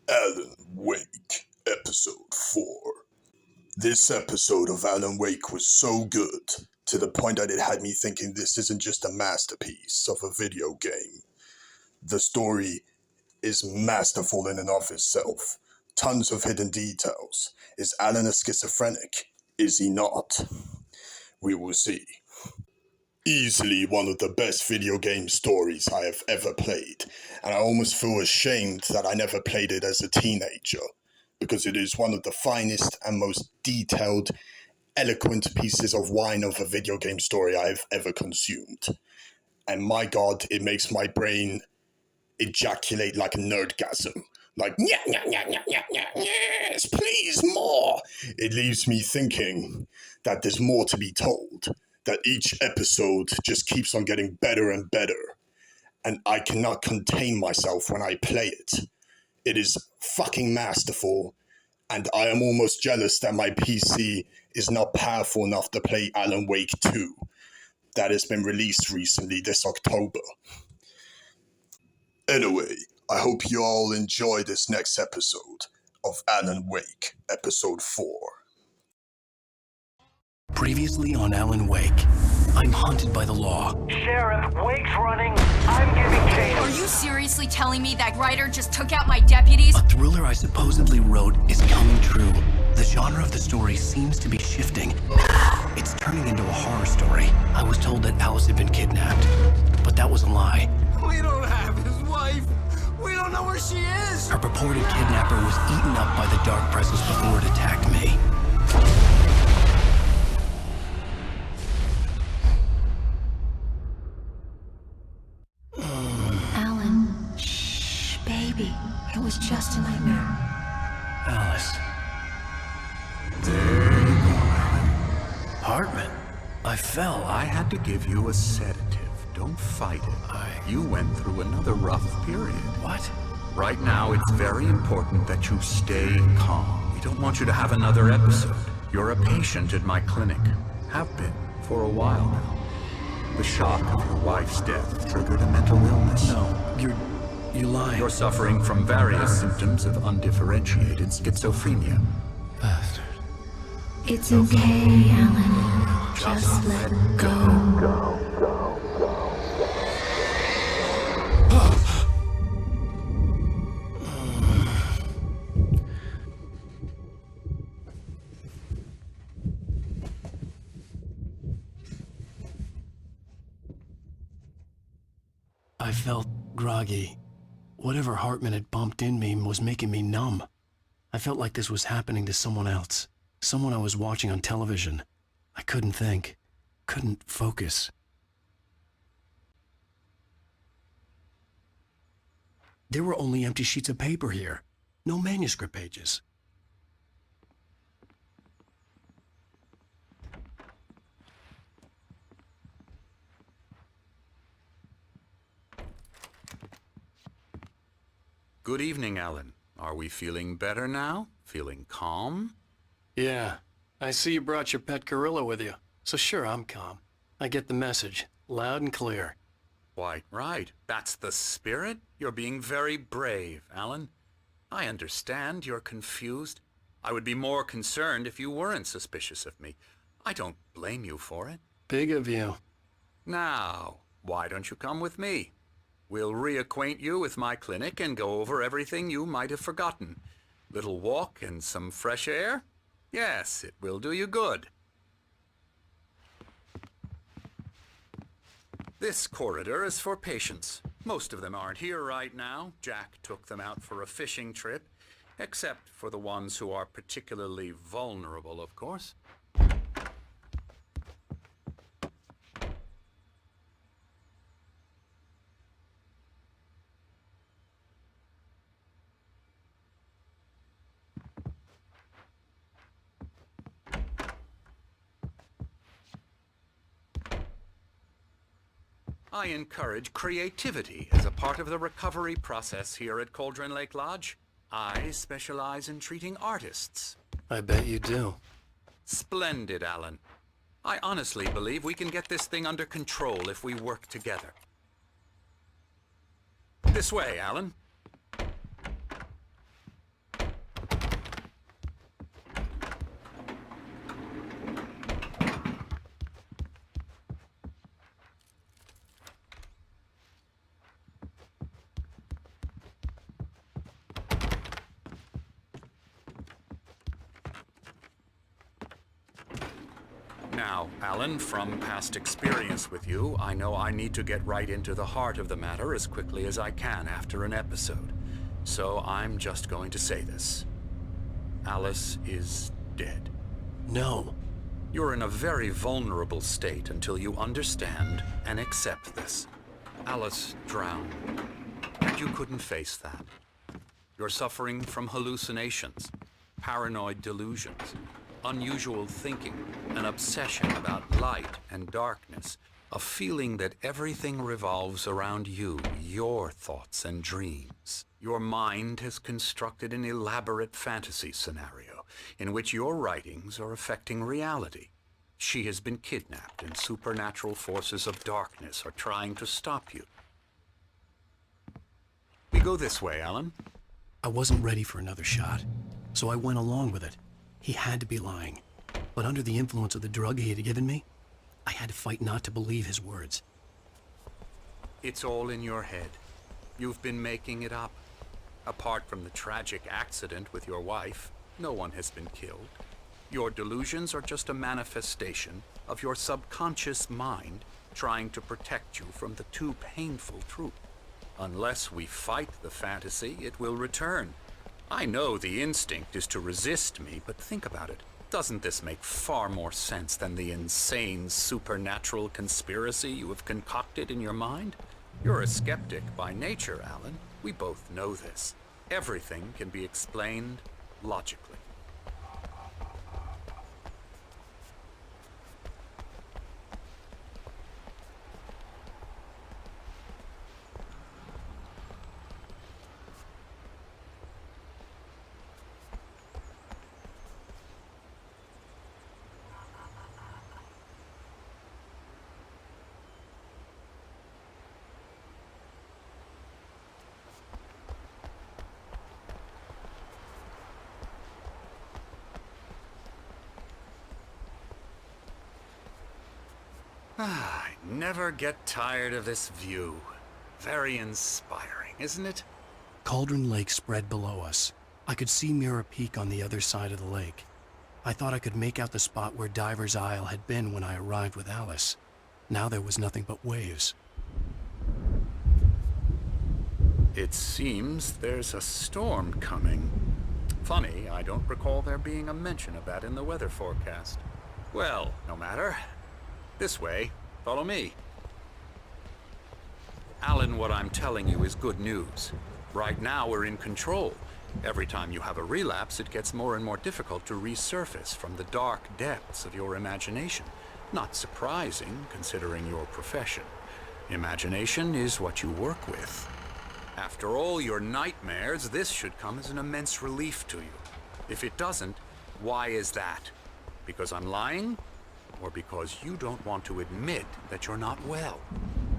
Alan Wake, Episode 4. This episode of Alan Wake was so good, to the point that it had me thinking this isn't just a masterpiece of a video game. The story is masterful in and of itself. Tons of hidden details. Is Alan a schizophrenic? Is he not? We will see. Easily one of the best video game stories I have ever played, and I almost feel ashamed that I never played it as a teenager, because it is one of the finest and most detailed, eloquent pieces of wine of a video game story I have ever consumed. And my god, it makes my brain ejaculate like a nerdgasm. Like, yeah, yeah, yeah, yeah, yeah, yeah, yes, please, more. It leaves me thinking that there's more to be told, that each episode just keeps on getting better and better, and I cannot contain myself when I play it. It is fucking masterful, and I am almost jealous that my PC is not powerful enough to play Alan Wake 2, that has been released recently this October. Anyway, I hope you all enjoy this next episode of Alan Wake, Episode 4. Previously on Alan Wake, I'm haunted by the law. Sheriff, Wake's running. I'm giving chase. Are you seriously telling me that Ryder just took out my deputies? A thriller I supposedly wrote is coming true. The genre of the story seems to be shifting. It's turning into a horror story. I was told that Alice had been kidnapped, but that was a lie. We don't have his wife. We don't know where she is. Her purported kidnapper was eaten up by the dark presence before it attacked me. Alan, shh, baby. It was just a nightmare. Alice. Hartman, I fell. I had to give you a sedative. Don't fight it. You went through another rough period. What? Right now, it's very important that you stay calm. We don't want you to have another episode. You're a patient at my clinic. Have been for a while now. The shock of your wife's death triggered a mental illness. No, you're lying. You're suffering from various symptoms of undifferentiated schizophrenia. Bastard. It's okay, Alan. Just let go. I felt groggy. Whatever Hartman had pumped in me was making me numb. I felt like this was happening to someone else. Someone I was watching on television. I couldn't think. Couldn't focus. There were only empty sheets of paper here. No manuscript pages. Good evening, Alan. Are we feeling better now? Feeling calm? Yeah, I see you brought your pet gorilla with you. So sure, I'm calm. I get the message, loud and clear. Quite right. That's the spirit. You're being very brave, Alan. I understand you're confused. I would be more concerned if you weren't suspicious of me. I don't blame you for it. Big of you. Now, why don't you come with me? We'll reacquaint you with my clinic and go over everything you might have forgotten. Little walk and some fresh air? Yes, it will do you good. This corridor is for patients. Most of them aren't here right now. Jack took them out for a fishing trip, except for the ones who are particularly vulnerable, of course. I encourage creativity as a part of the recovery process here at Cauldron Lake Lodge. I specialize in treating artists. I bet you do. Splendid, Alan. I honestly believe we can get this thing under control if we work together. This way, Alan. Now, Alan, from past experience with you, I know I need to get right into the heart of the matter as quickly as I can after an episode. So I'm just going to say this. Alice is dead. No. You're in a very vulnerable state until you understand and accept this. Alice drowned, and you couldn't face that. You're suffering from hallucinations, paranoid delusions, unusual thinking, an obsession about light and darkness, a feeling that everything revolves around you, your thoughts and dreams. Your mind has constructed an elaborate fantasy scenario in which your writings are affecting reality. She has been kidnapped and supernatural forces of darkness are trying to stop you. We go this way, Alan. I wasn't ready for another shot, so I went along with it. He had to be lying. But under the influence of the drug he had given me, I had to fight not to believe his words. It's all in your head. You've been making it up. Apart from the tragic accident with your wife, no one has been killed. Your delusions are just a manifestation of your subconscious mind trying to protect you from the too painful truth. Unless we fight the fantasy, it will return. I know the instinct is to resist me, but think about it. Doesn't this make far more sense than the insane supernatural conspiracy you have concocted in your mind? You're a skeptic by nature, Alan. We both know this. Everything can be explained logically. I never get tired of this view. Very inspiring, isn't it? Cauldron Lake spread below us. I could see Mirror Peak on the other side of the lake. I thought I could make out the spot where Diver's Isle had been when I arrived with Alice. Now there was nothing but waves. It seems there's a storm coming. Funny, I don't recall there being a mention of that in the weather forecast. Well, no matter. This way. Follow me. Alan, what I'm telling you is good news. Right now, we're in control. Every time you have a relapse, it gets more and more difficult to resurface from the dark depths of your imagination. Not surprising, considering your profession. Imagination is what you work with. After all your nightmares, this should come as an immense relief to you. If it doesn't, why is that? Because I'm lying? Or because you don't want to admit that you're not well?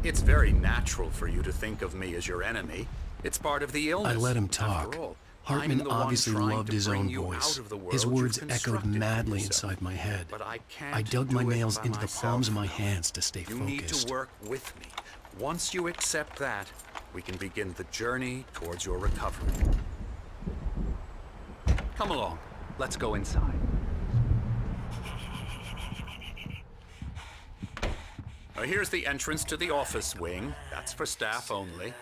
It's very natural for you to think of me as your enemy. It's part of the illness. I let him talk. After all, Hartman I'm the one obviously trying loved to his bring own you voice. out of the world His you've words echoed constructed for madly yourself. inside my head. But I can't I dug my do it nails by into the myself. palms of my hands to stay You focused. need to work with me. Once you accept that, we can begin the journey towards your recovery. Come along. Let's go inside. Here's the entrance to the office wing. That's for staff only.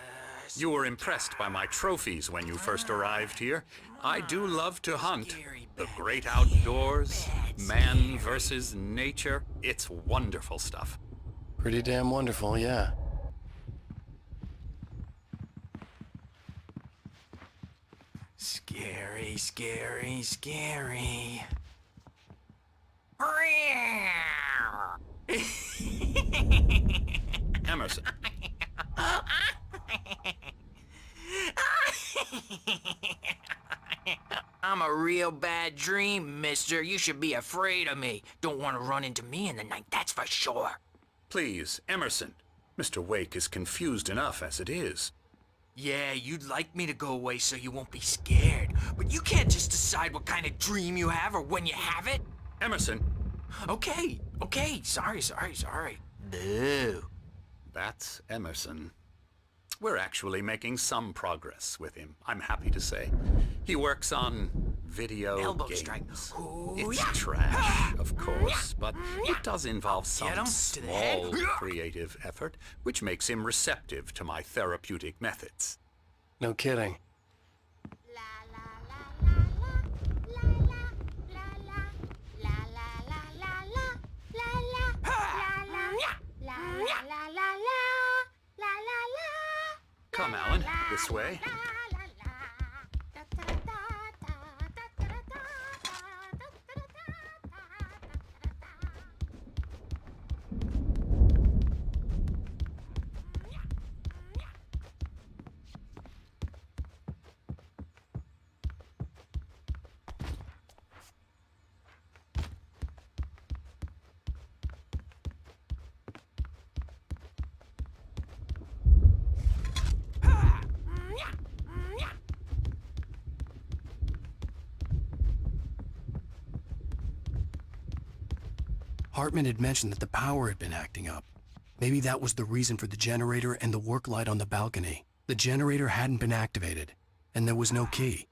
You were impressed by my trophies when you first arrived here. I do love to hunt. The great outdoors, man versus nature. It's wonderful stuff. Pretty damn wonderful, yeah. Scary, scary, scary. Emerson. I'm a real bad dream, mister. You should be afraid of me. Don't want to run into me in the night, that's for sure. Please, Emerson. Mr. Wake is confused enough as it is. Yeah, you'd like me to go away so you won't be scared. But you can't just decide what kind of dream you have or when you have it. Emerson. Okay, sorry. Boo. That's Emerson. We're actually making some progress with him, I'm happy to say. He works on video Elbow games. strike. Ooh, It's yeah. trash, of course, but it does involve Get him some to the head. small creative effort, which makes him receptive to my therapeutic methods. No kidding. Come, Alan, this way. Hartman had mentioned that the power had been acting up. Maybe that was the reason for the generator and the work light on the balcony. The generator hadn't been activated, and there was no key.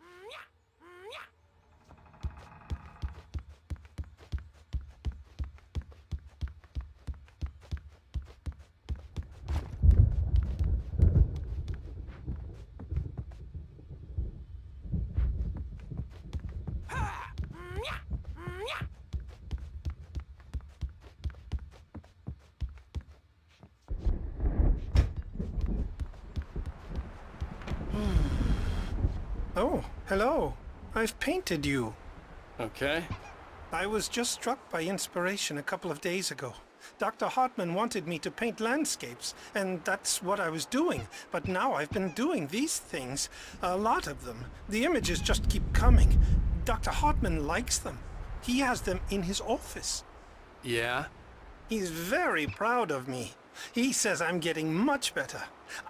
Oh, hello. I've painted you. Okay. I was just struck by inspiration a couple of days ago. Dr. Hartman wanted me to paint landscapes, and that's what I was doing. But now I've been doing these things, a lot of them. The images just keep coming. Dr. Hartman likes them. He has them in his office. Yeah? He's very proud of me. He says I'm getting much better.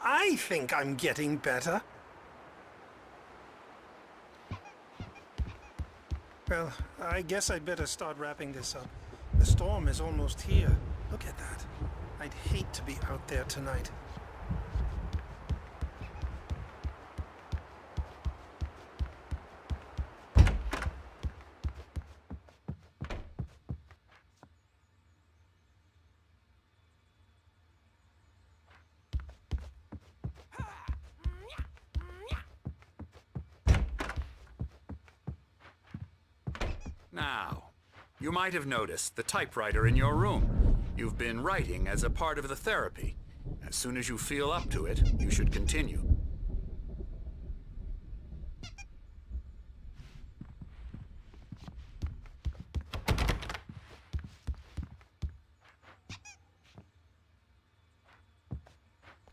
I think I'm getting better. Well, I guess I'd better start wrapping this up. The storm is almost here. Look at that. I'd hate to be out there tonight. Now, you might have noticed the typewriter in your room. You've been writing as a part of the therapy. As soon as you feel up to it, you should continue.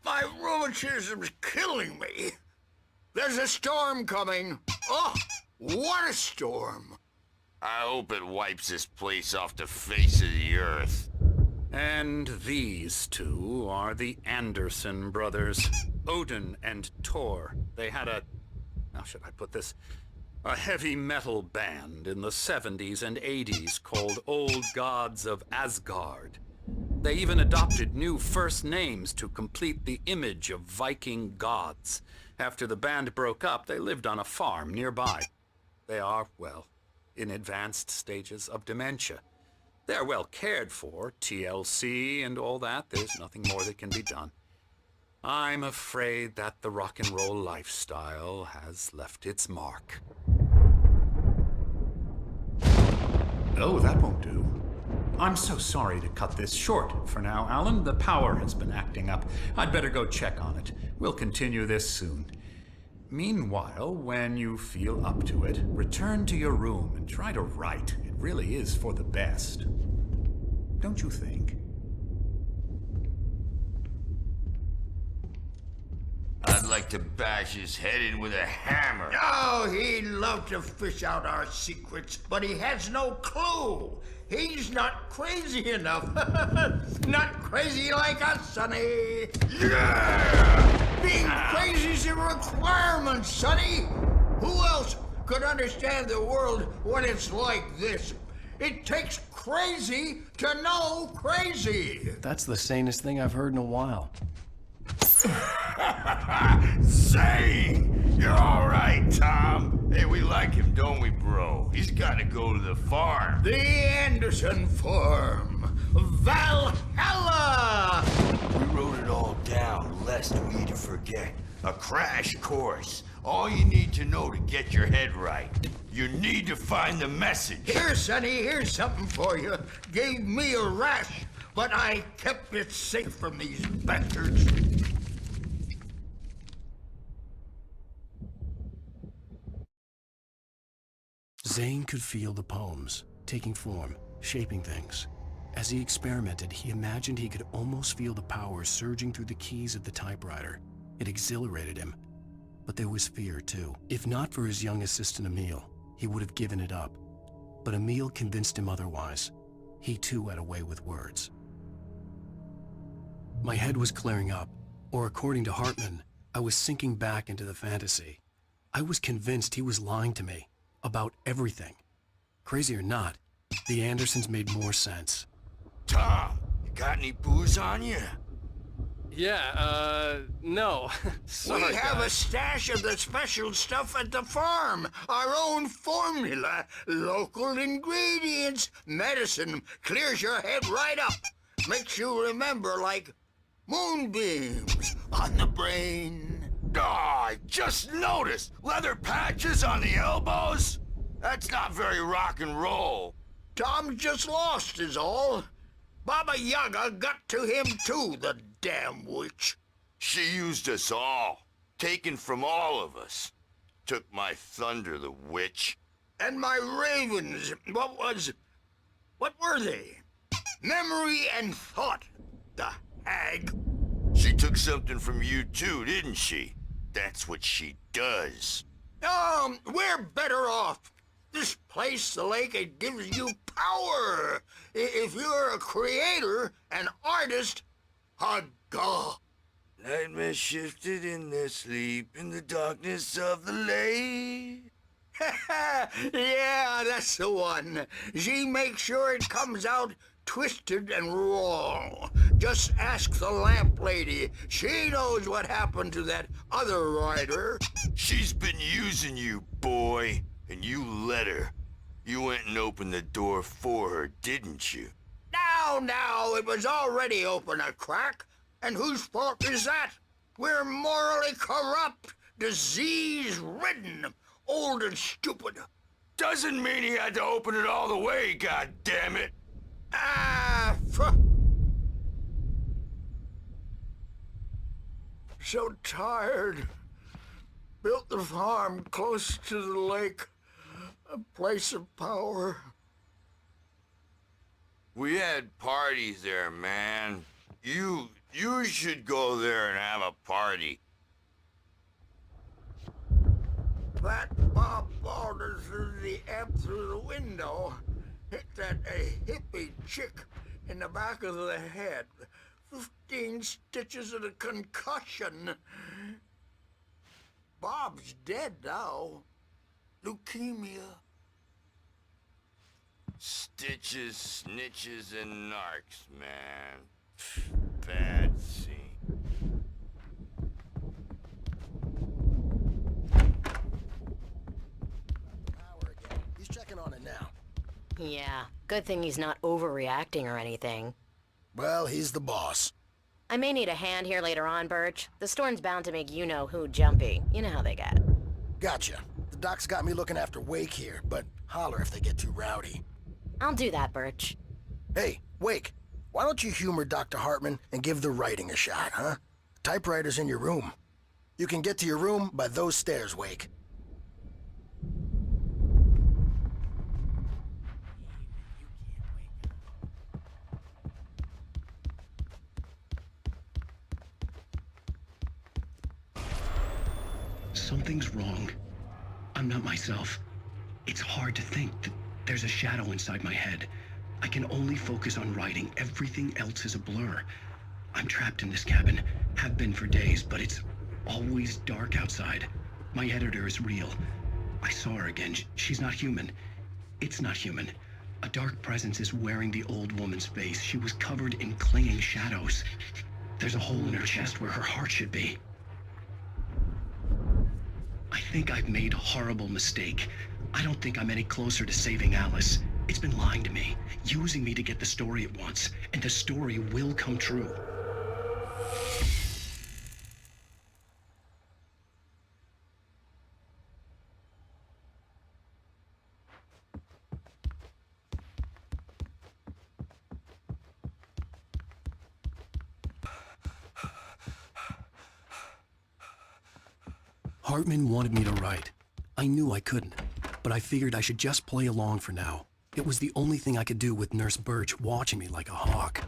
My rheumatism's killing me. There's a storm coming. Oh, what a storm. I hope it wipes this place off the face of the earth. And these two are the Anderson brothers, Odin and Tor. They had how should I put this? A heavy metal band in the 70s and 80s called Old Gods of Asgard. They even adopted new first names to complete the image of Viking gods. After the band broke up, they lived on a farm nearby. They are, well, in advanced stages of dementia. They're well cared for, TLC and all that. There's nothing more that can be done. I'm afraid that the rock and roll lifestyle has left its mark. Oh, that won't do. I'm so sorry to cut this short for now, Alan. The power has been acting up. I'd better go check on it. We'll continue this soon. Meanwhile, when you feel up to it, return to your room and try to write. It really is for the best. Don't you think? I'd like to bash his head in with a hammer. Oh, he'd love to fish out our secrets, but he has no clue. He's not crazy enough. Not crazy like us, Sonny. Yeah! Being crazy's a requirement, Sonny. Who else could understand the world when it's like this? It takes crazy to know crazy. That's the sanest thing I've heard in a while. Say, you're all right, Tom. Hey, we like him, don't we, bro? He's gotta go to the farm. The Anderson Farm. Valhalla! We wrote it all down, lest we to forget. A crash course. All you need to know to get your head right. You need to find the message. Here, Sonny, here's something for you. Gave me a rash, but I kept it safe from these bastards. Zane could feel the poems, taking form, shaping things. As he experimented, he imagined he could almost feel the power surging through the keys of the typewriter. It exhilarated him. But there was fear, too. If not for his young assistant Emil, he would have given it up. But Emil convinced him otherwise. He too had a way with words. My head was clearing up, or according to Hartman, I was sinking back into the fantasy. I was convinced he was lying to me. About everything. Crazy or not, the Andersons made more sense. Tom, you got any booze on you? Yeah, no. Sorry, we have a stash of the special stuff at the farm. Our own formula. Local ingredients. Medicine clears your head right up. Makes you remember like moonbeams on the brain. Oh, I just noticed! Leather patches on the elbows? That's not very rock and roll. Tom's just lost is all. Baba Yaga got to him too, the damn witch. She used us all. Taken from all of us. Took my thunder, the witch. And my ravens. What were they? Memory and thought, the hag. She took something from you too, didn't she? That's what she does. We're better off. This place, the lake, it gives you power. If you're a creator, an artist, a god. Nightmare shifted in their sleep in the darkness of the lake. Yeah, that's the one. She makes sure it comes out twisted and wrong. Just ask the lamp lady. She knows what happened to that other rider. She's been using you, boy, and you let her. You went and opened the door for her, didn't you? Now, it was already open a crack. And whose fault is that? We're morally corrupt, disease-ridden, old and stupid. Doesn't mean he had to open it all the way, goddammit. So tired. Built the farm close to the lake. A place of power. We had parties there, man. You should go there and have a party. That Bob Balders threw the amp through the window. Hit that hippie chick in the back of the head. 15 stitches and a concussion. Bob's dead now. Leukemia. Stitches, snitches, and narcs, man. Bad scene. He's checking on it now. Yeah, good thing he's not overreacting or anything. Well, he's the boss. I may need a hand here later on, Birch. The storm's bound to make you-know-who jumpy. You know how they get. Gotcha. The doc's got me looking after Wake here, but holler if they get too rowdy. I'll do that, Birch. Hey, Wake, why don't you humor Dr. Hartman and give the writing a shot, huh? Typewriter's in your room. You can get to your room by those stairs, Wake. Something's wrong. I'm not myself. It's hard to think that there's a shadow inside my head. I can only focus on writing. Everything else is a blur. I'm trapped in this cabin, have been for days, but it's always dark outside. My editor is real. I saw her again. She's not human. It's not human. A dark presence is wearing the old woman's face. She was covered in clinging shadows. There's a hole in her chest where her heart should be. I think I've made a horrible mistake. I don't think I'm any closer to saving Alice. It's been lying to me, using me to get the story it wants, and the story will come true. Hartman wanted me to write. I knew I couldn't, but I figured I should just play along for now. It was the only thing I could do with Nurse Birch watching me like a hawk.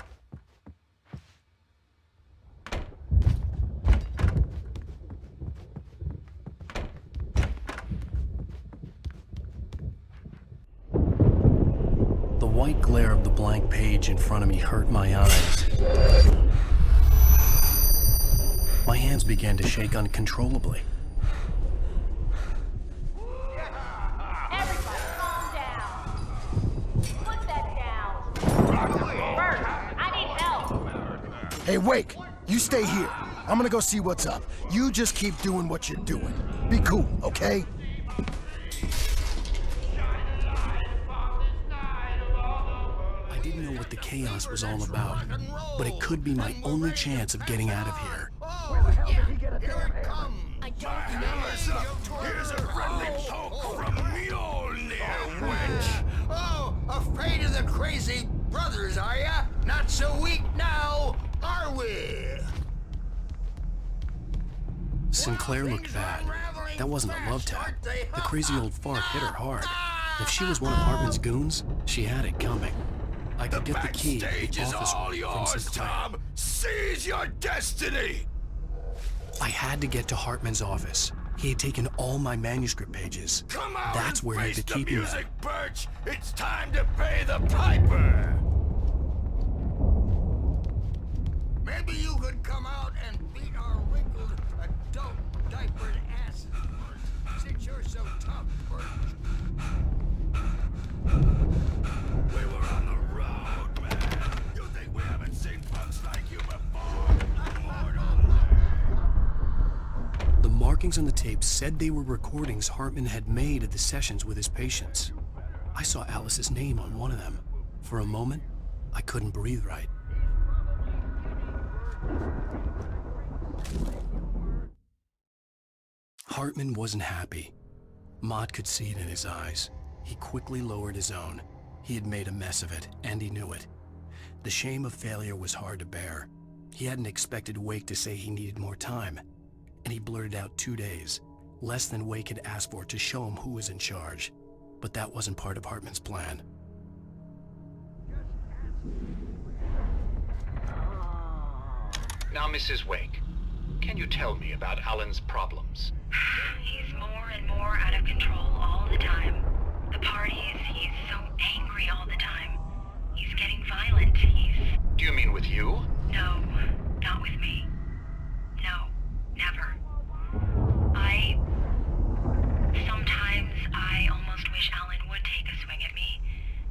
The white glare of the blank page in front of me hurt my eyes. My hands began to shake uncontrollably. Hey, Wake, you stay here. I'm gonna go see what's up. You just keep doing what you're doing. Be cool, okay? I didn't know what the chaos was all about, but it could be my only chance of getting out of here. Where the hell did he get a damn hammer? I don't know. Here's a friendly poke from Mjolnir, wench. Oh, afraid of the crazy brothers, are ya? Not so weak now, are we? Sinclair looked bad. That wasn't a love tap. The crazy old fart hit her hard. If she was one of Hartman's goons, she had it coming. I could get the key to Stage the is office all from yours, Sinclair. Tom. Seize your destiny. I had to get to Hartman's office. He had taken all my manuscript pages. Come out That's and where he'd face be the keeping them. music, Birch. It's time to pay the piper. Maybe you could come out and beat our wrinkled, adult, diapered asses, Bert, since you're so tough, Bert. We were on the road, man. You think we haven't seen punks like you before? The markings on the tape said they were recordings Hartman had made at the sessions with his patients. I saw Alice's name on one of them. For a moment, I couldn't breathe right. Hartman wasn't happy. Mott could see it in his eyes. He quickly lowered his own. He had made a mess of it, and he knew it. The shame of failure was hard to bear. He hadn't expected Wake to say he needed more time, and he blurted out 2 days, less than Wake had asked for to show him who was in charge. But that wasn't part of Hartman's plan. Now, Mrs. Wake, can you tell me about Alan's problems? He's more and more out of control all the time. The parties, he's so angry all the time. He's getting violent. Do you mean with you? No, not with me. No, never. Sometimes I almost wish Alan would take a swing at me,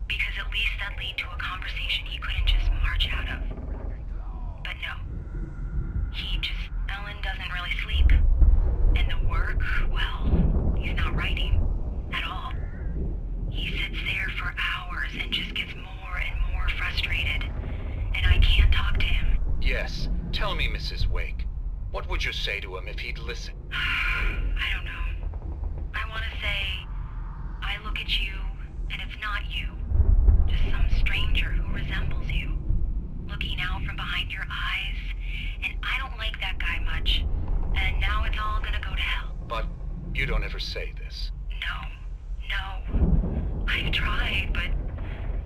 because at least that'd lead to a conversation he couldn't just march out of. But no. Alan doesn't really sleep. And the work, well, he's not writing at all. He sits there for hours and just gets more and more frustrated. And I can't talk to him. Yes. Tell me, Mrs. Wake. What would you say to him if he'd listen? I don't know. I want to say, I look at you, and it's not you. Just some stranger who resembles you. Looking out from behind your eyes, and I don't like that guy much. And now it's all gonna go to hell. But you don't ever say this. No. I've tried, but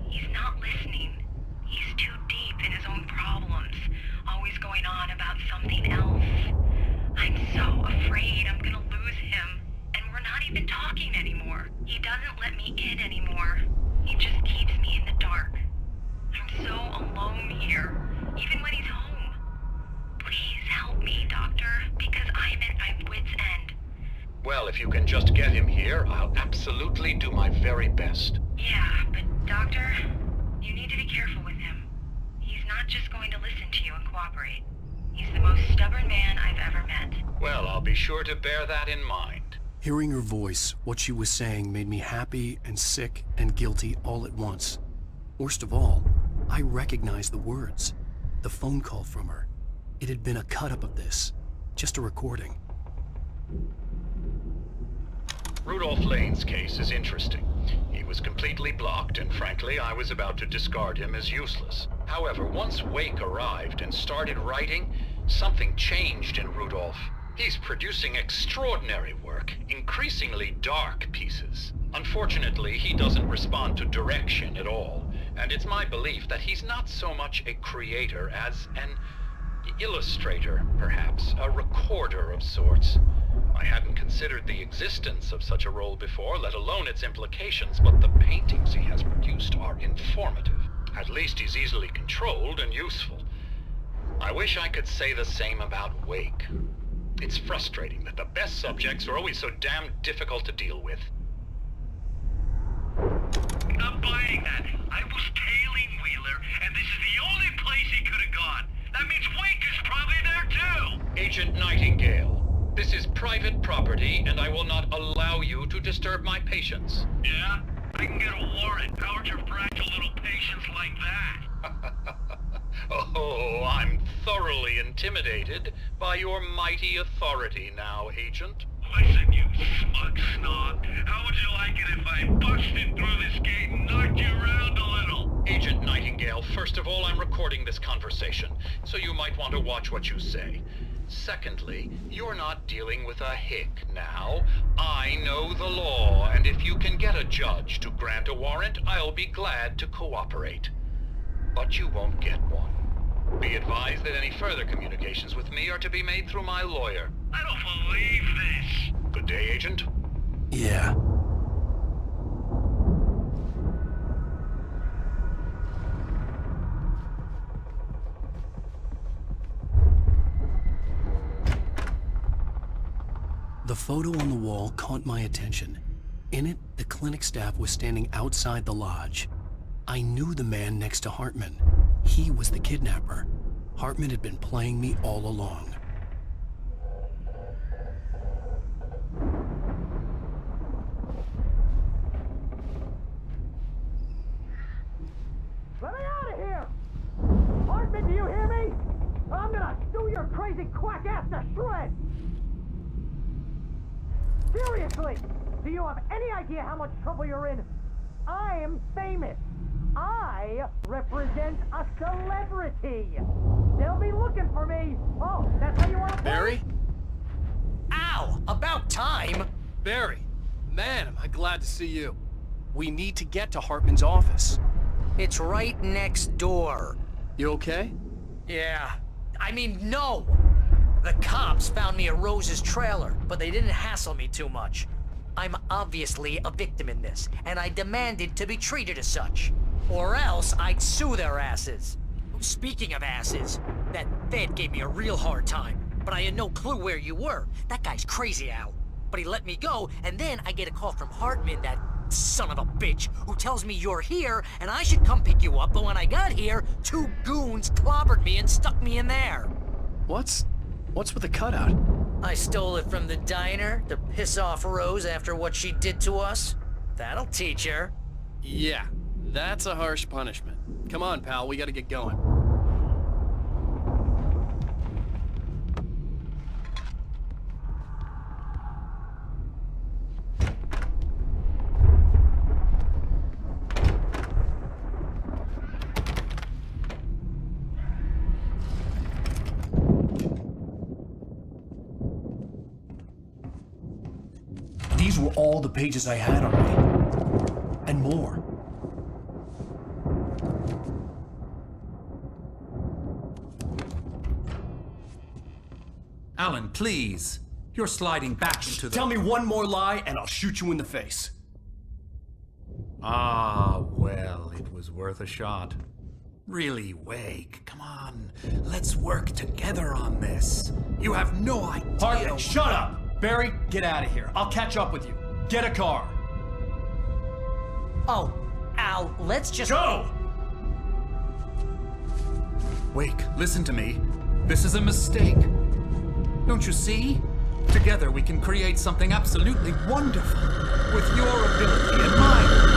he's not listening. He's too deep in his own problems, always going on about something else. I'm so afraid I'm gonna lose him, and we're not even talking anymore. He doesn't let me in anymore. He just keeps me in the dark. I'm so alone here, even when he's home. Please help me, Doctor, because I'm at my wit's end. Well, if you can just get him here, I'll absolutely do my very best. Yeah, but Doctor, you need to be careful with him. He's not just going to listen to you and cooperate. He's the most stubborn man I've ever met. Well, I'll be sure to bear that in mind. Hearing her voice, what she was saying made me happy and sick and guilty all at once. Worst of all, I recognized the words. The phone call from her. It had been a cut-up of this. Just a recording. Rudolph Lane's case is interesting. He was completely blocked, and frankly, I was about to discard him as useless. However, once Wake arrived and started writing, something changed in Rudolph. He's producing extraordinary work, increasingly dark pieces. Unfortunately, he doesn't respond to direction at all, and it's my belief that he's not so much a creator as an illustrator, perhaps, a recorder of sorts. I hadn't considered the existence of such a role before, let alone its implications, but the paintings he has produced are informative. At least he's easily controlled and useful. I wish I could say the same about Wake. It's frustrating that the best subjects are always so damn difficult to deal with. Not buying that. I was tailing Wheeler, and this is the only place he could have gone. That means Wake is probably there too! Agent Nightingale, this is private property, and I will not allow you to disturb my patients. Yeah? I can get a warrant. How'd your fragile little patients like that? Oh, I'm thoroughly intimidated by your mighty authority now, Agent. Listen, you smug snob. How would you like it if I busted through this gate and knocked you around a little? Agent Nightingale, first of all, I'm recording this conversation, so you might want to watch what you say. Secondly, you're not dealing with a hick now. I know the law, and if you can get a judge to grant a warrant, I'll be glad to cooperate. But you won't get one. Be advised that any further communications with me are to be made through my lawyer. I don't believe this. Good day, Agent. Yeah. The photo on the wall caught my attention. In it, the clinic staff was standing outside the lodge. I knew the man next to Hartman. He was the kidnapper. Hartman had been playing me all along. Let me out of here! Hartman, do you hear me? I'm gonna sue your crazy quack ass to shreds! Seriously, do you have any idea how much trouble you're in? I am famous. I represent a celebrity. They'll be looking for me. Oh, that's how you want to play? Barry? Ow! About time! Barry, man, am I glad to see you. We need to get to Hartman's office. It's right next door. You okay? Yeah. I mean, no! The cops found me at Rose's trailer, but they didn't hassle me too much. I'm obviously a victim in this, and I demanded to be treated as such. Or else I'd sue their asses. Speaking of asses, that Fed gave me a real hard time, but I had no clue where you were. That guy's crazy, Al. But he let me go, and then I get a call from Hartman, that son of a bitch, who tells me you're here, and I should come pick you up, but when I got here, 2 goons clobbered me and stuck me in there. What's with the cutout? I stole it from the diner to piss off Rose after what she did to us. That'll teach her. Yeah, that's a harsh punishment. Come on, pal, we gotta get going. These were all the pages I had on me. And more. Alan, please. You're sliding back into the... Tell me one more lie and I'll shoot you in the face. Ah, well, it was worth a shot. Really, Wake, come on. Let's work together on this. You have no idea... Hartman, shut up! Barry, get out of here. I'll catch up with you. Get a car. Oh, Al, let's just... Go! Wake, listen to me. This is a mistake. Don't you see? Together we can create something absolutely wonderful. With your ability and mine.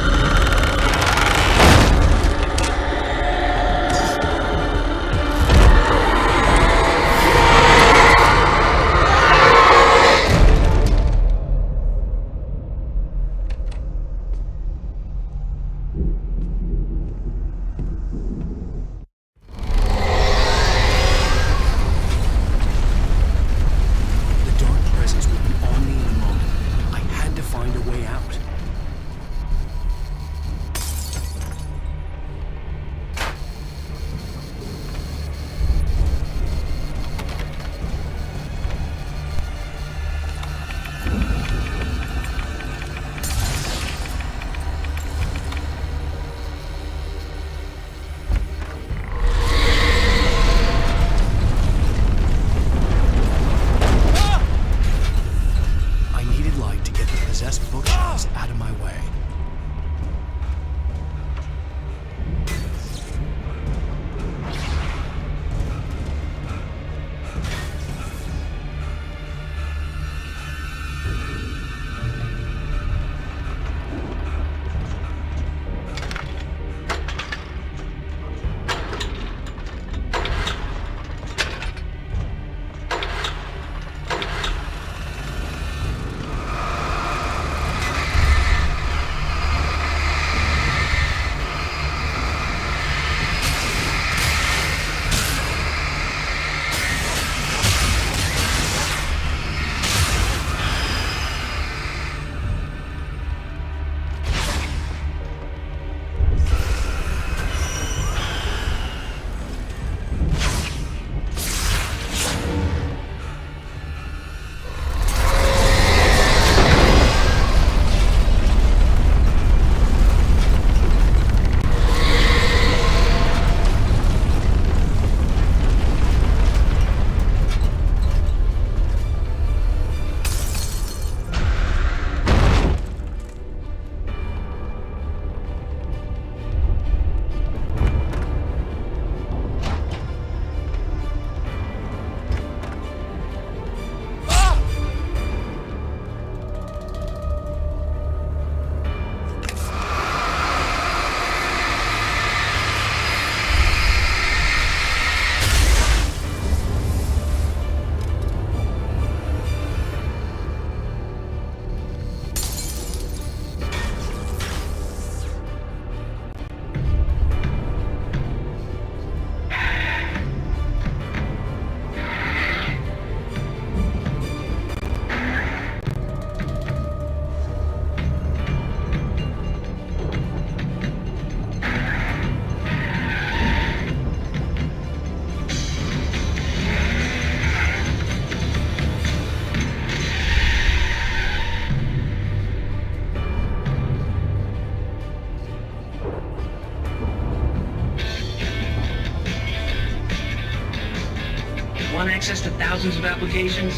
Want access to thousands of applications?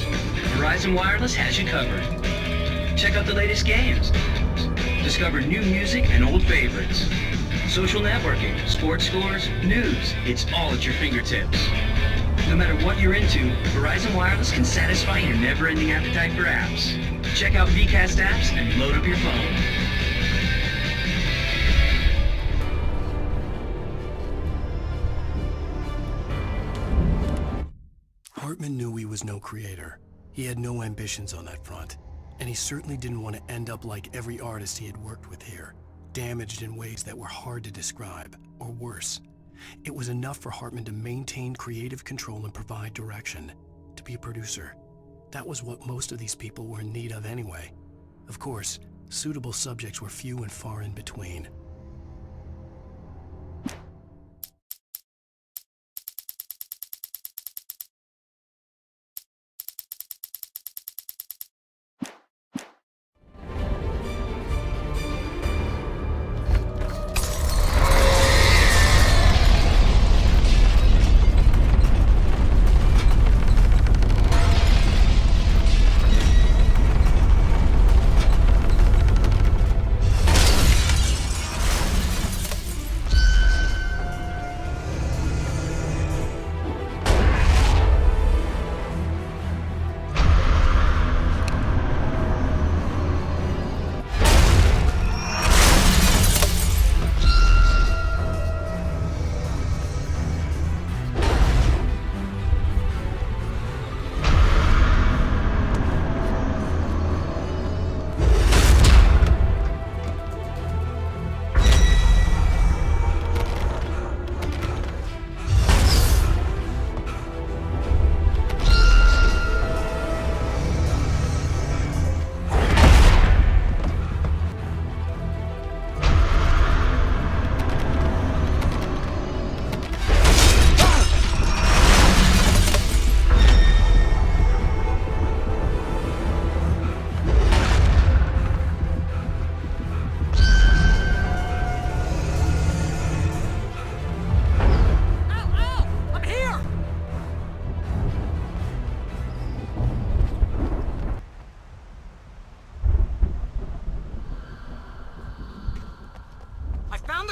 Verizon Wireless has you covered. Check out the latest games. Discover new music and old favorites. Social networking, sports scores, news. It's all at your fingertips. No matter what you're into, Verizon Wireless can satisfy your never-ending appetite for apps. Check out VCast apps and load up your phone. Hartman knew he was no creator. He had no ambitions on that front, and he certainly didn't want to end up like every artist he had worked with here, damaged in ways that were hard to describe, or worse. It was enough for Hartman to maintain creative control and provide direction, to be a producer. That was what most of these people were in need of anyway. Of course, suitable subjects were few and far in between.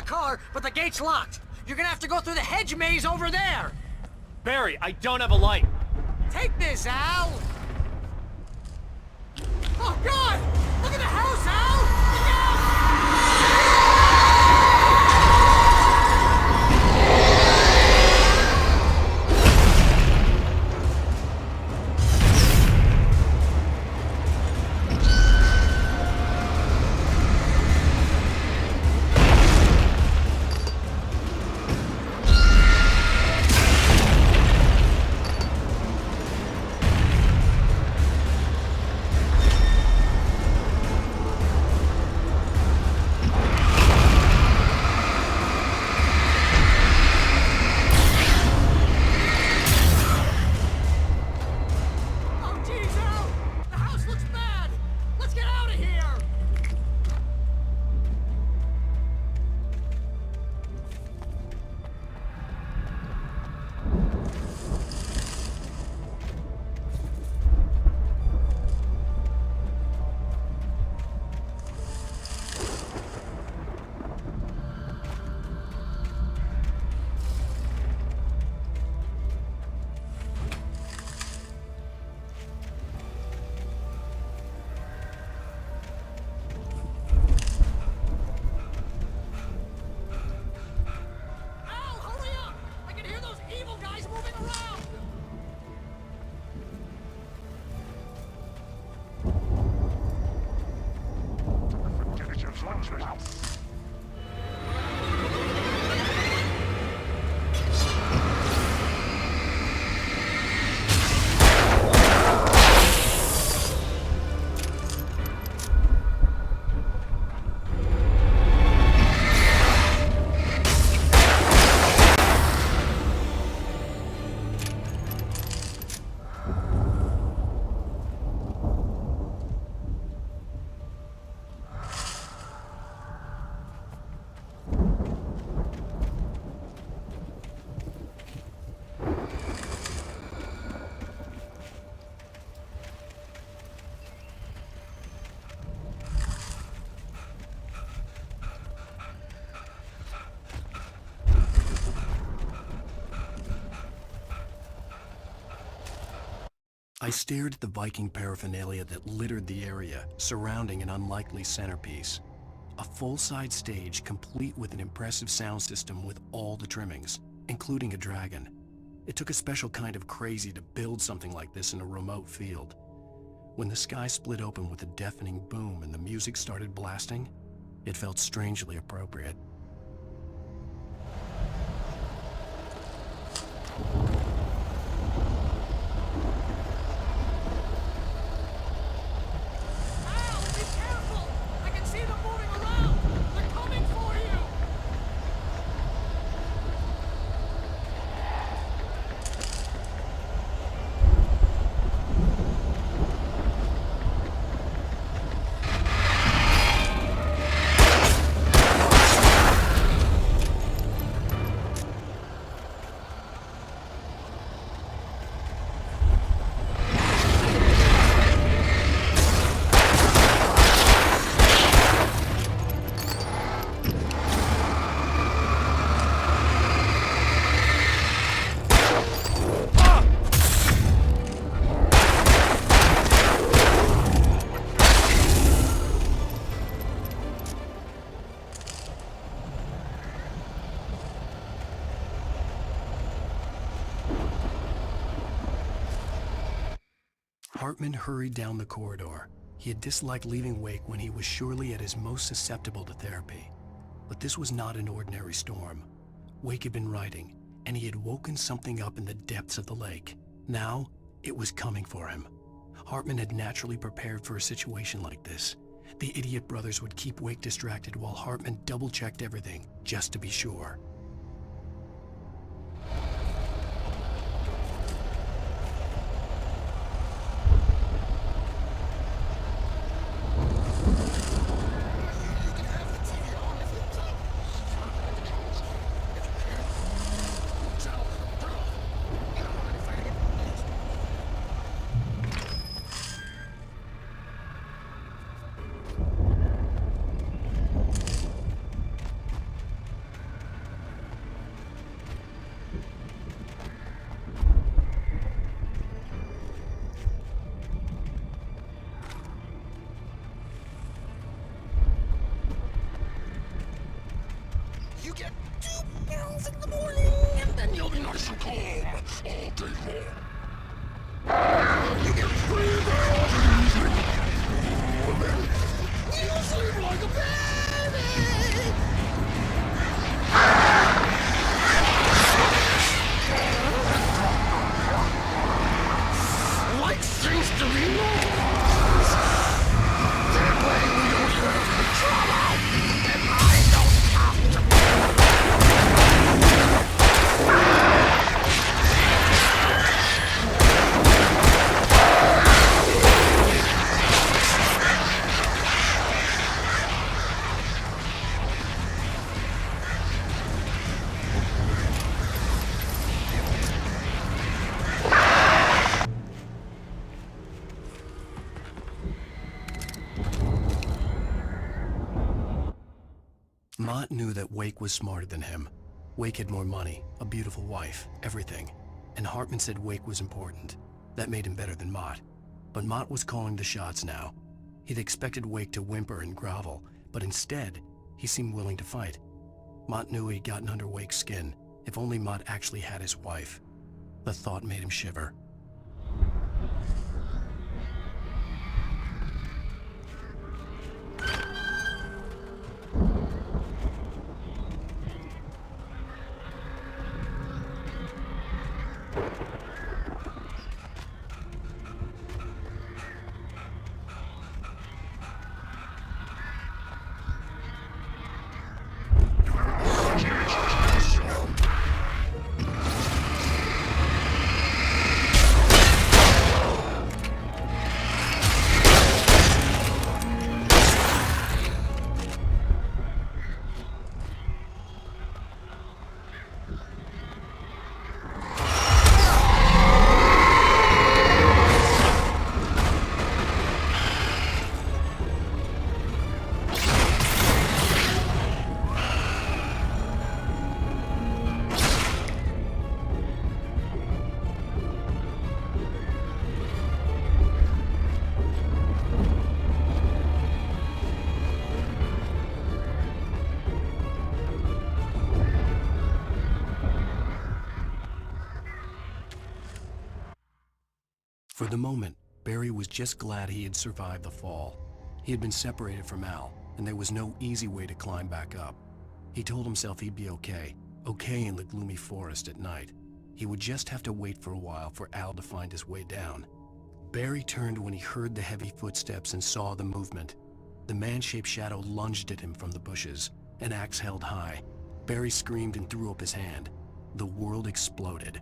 the car, but the gate's locked. You're gonna have to go through the hedge maze over there. Barry, I don't have a light. Take this, Al! Oh, God! Look at the house, Al! Look out! I stared at the Viking paraphernalia that littered the area, surrounding an unlikely centerpiece. A full-size stage complete with an impressive sound system with all the trimmings, including a dragon. It took a special kind of crazy to build something like this in a remote field. When the sky split open with a deafening boom and the music started blasting, it felt strangely appropriate. Hartman hurried down the corridor. He had disliked leaving Wake when he was surely at his most susceptible to therapy. But this was not an ordinary storm. Wake had been writing, and he had woken something up in the depths of the lake. Now, it was coming for him. Hartman had naturally prepared for a situation like this. The idiot brothers would keep Wake distracted while Hartman double-checked everything, just to be sure. pills in the morning, and then you'll be nice and calm all day long. You get free there all the evening. And then you sleep like a baby. Like things to be lost. That way we don't have any trouble, and I don't have to. Mott knew that Wake was smarter than him. Wake had more money, a beautiful wife, everything. And Hartman said Wake was important. That made him better than Mott. But Mott was calling the shots now. He'd expected Wake to whimper and grovel, but instead, he seemed willing to fight. Mott knew he'd gotten under Wake's skin. If only Mott actually had his wife. The thought made him shiver. For the moment, Barry was just glad he had survived the fall. He had been separated from Al, and there was no easy way to climb back up. He told himself he'd be okay in the gloomy forest at night. He would just have to wait for a while for Al to find his way down. Barry turned when he heard the heavy footsteps and saw the movement. The man-shaped shadow lunged at him from the bushes, an axe held high. Barry screamed and threw up his hand. The world exploded.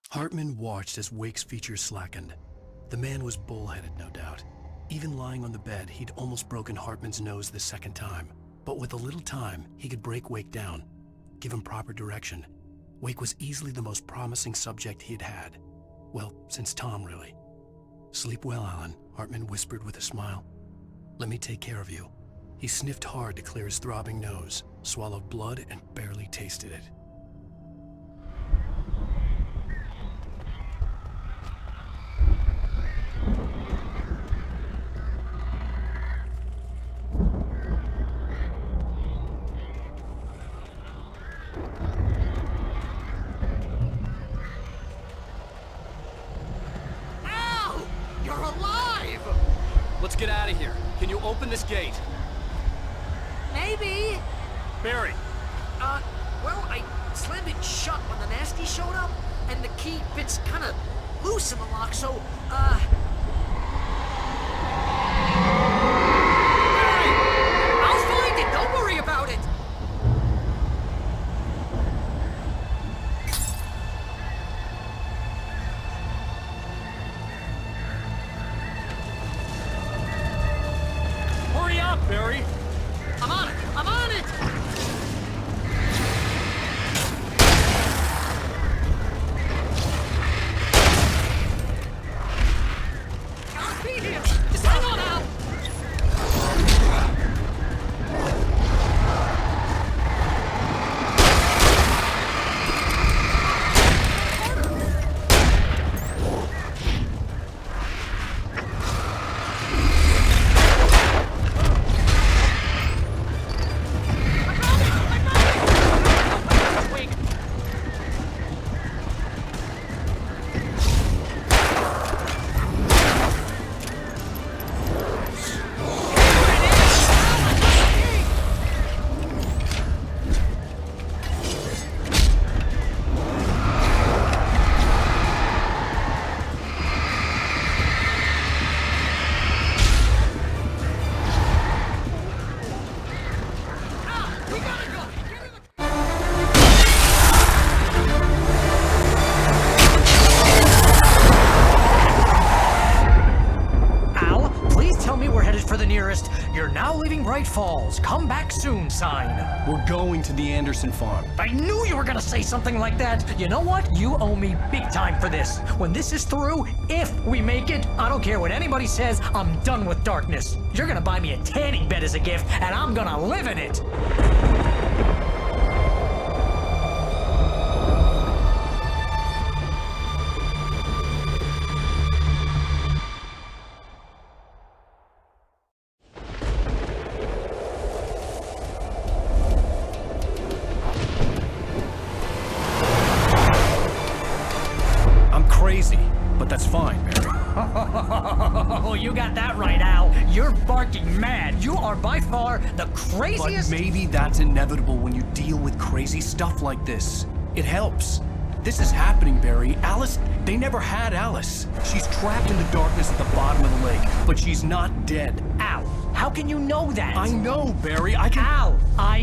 Hartman watched as Wake's features slackened. The man was bullheaded, no doubt. Even lying on the bed, he'd almost broken Hartman's nose the second time. But with a little time, he could break Wake down, give him proper direction. Wake was easily the most promising subject he'd had. Well, since Tom, really. "Sleep well, Alan," Hartman whispered with a smile. "Let me take care of you." He sniffed hard to clear his throbbing nose, swallowed blood, and barely tasted it. Al! You're alive! Let's get out of here. Can you open this gate? Maybe. Barry! Well, I slammed it shut when the nasty showed up, and the key fits kind of loose in the lock, so, Barry! I'll find it! Don't worry about it! Hurry up, Barry! I'm on it! I'm on it! I'll be here! Just hang on, Al! Al, please tell me we're headed for the nearest "You're now leaving Bright Falls. Come back soon" sign. We're going to the Anderson farm. I knew you were gonna say something like that. You know what? You owe me big time for this. When this is through, if we make it, I don't care what anybody says, I'm done with darkness. You're gonna buy me a tanning bed as a gift, and I'm gonna live in it. I'm crazy, but that's fine, Barry. Oh, you got that right, Al. You're barking mad. You are by far the craziest. But maybe that's inevitable when you deal with crazy stuff like this. It helps. This is happening, Barry. Alice, they never had Alice. She's trapped in the darkness at the bottom of the lake, but she's not dead. Al, how can you know that? I know, Barry. I can... Al,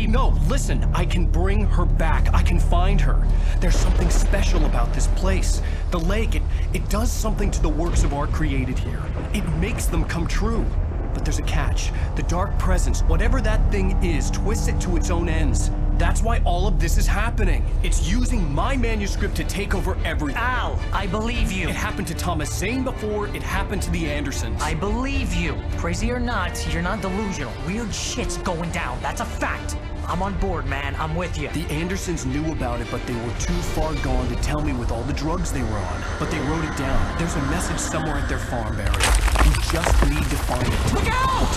No, listen. I can bring her back. I can find her. There's something special about this place. The lake, it does something to the works of art created here. It makes them come true. But there's a catch. The dark presence, whatever that thing is, twists it to its own ends. That's why all of this is happening. It's using my manuscript to take over everything. Al, I believe you. It happened to Thomas Zane before, it happened to the Andersons. I believe you. Crazy or not, you're not delusional. Weird shit's going down. That's a fact. I'm on board, man. I'm with you. The Andersons knew about it, but they were too far gone to tell me with all the drugs they were on. But they wrote it down. There's a message somewhere at their farm, Barry. You just need to find it. Look out!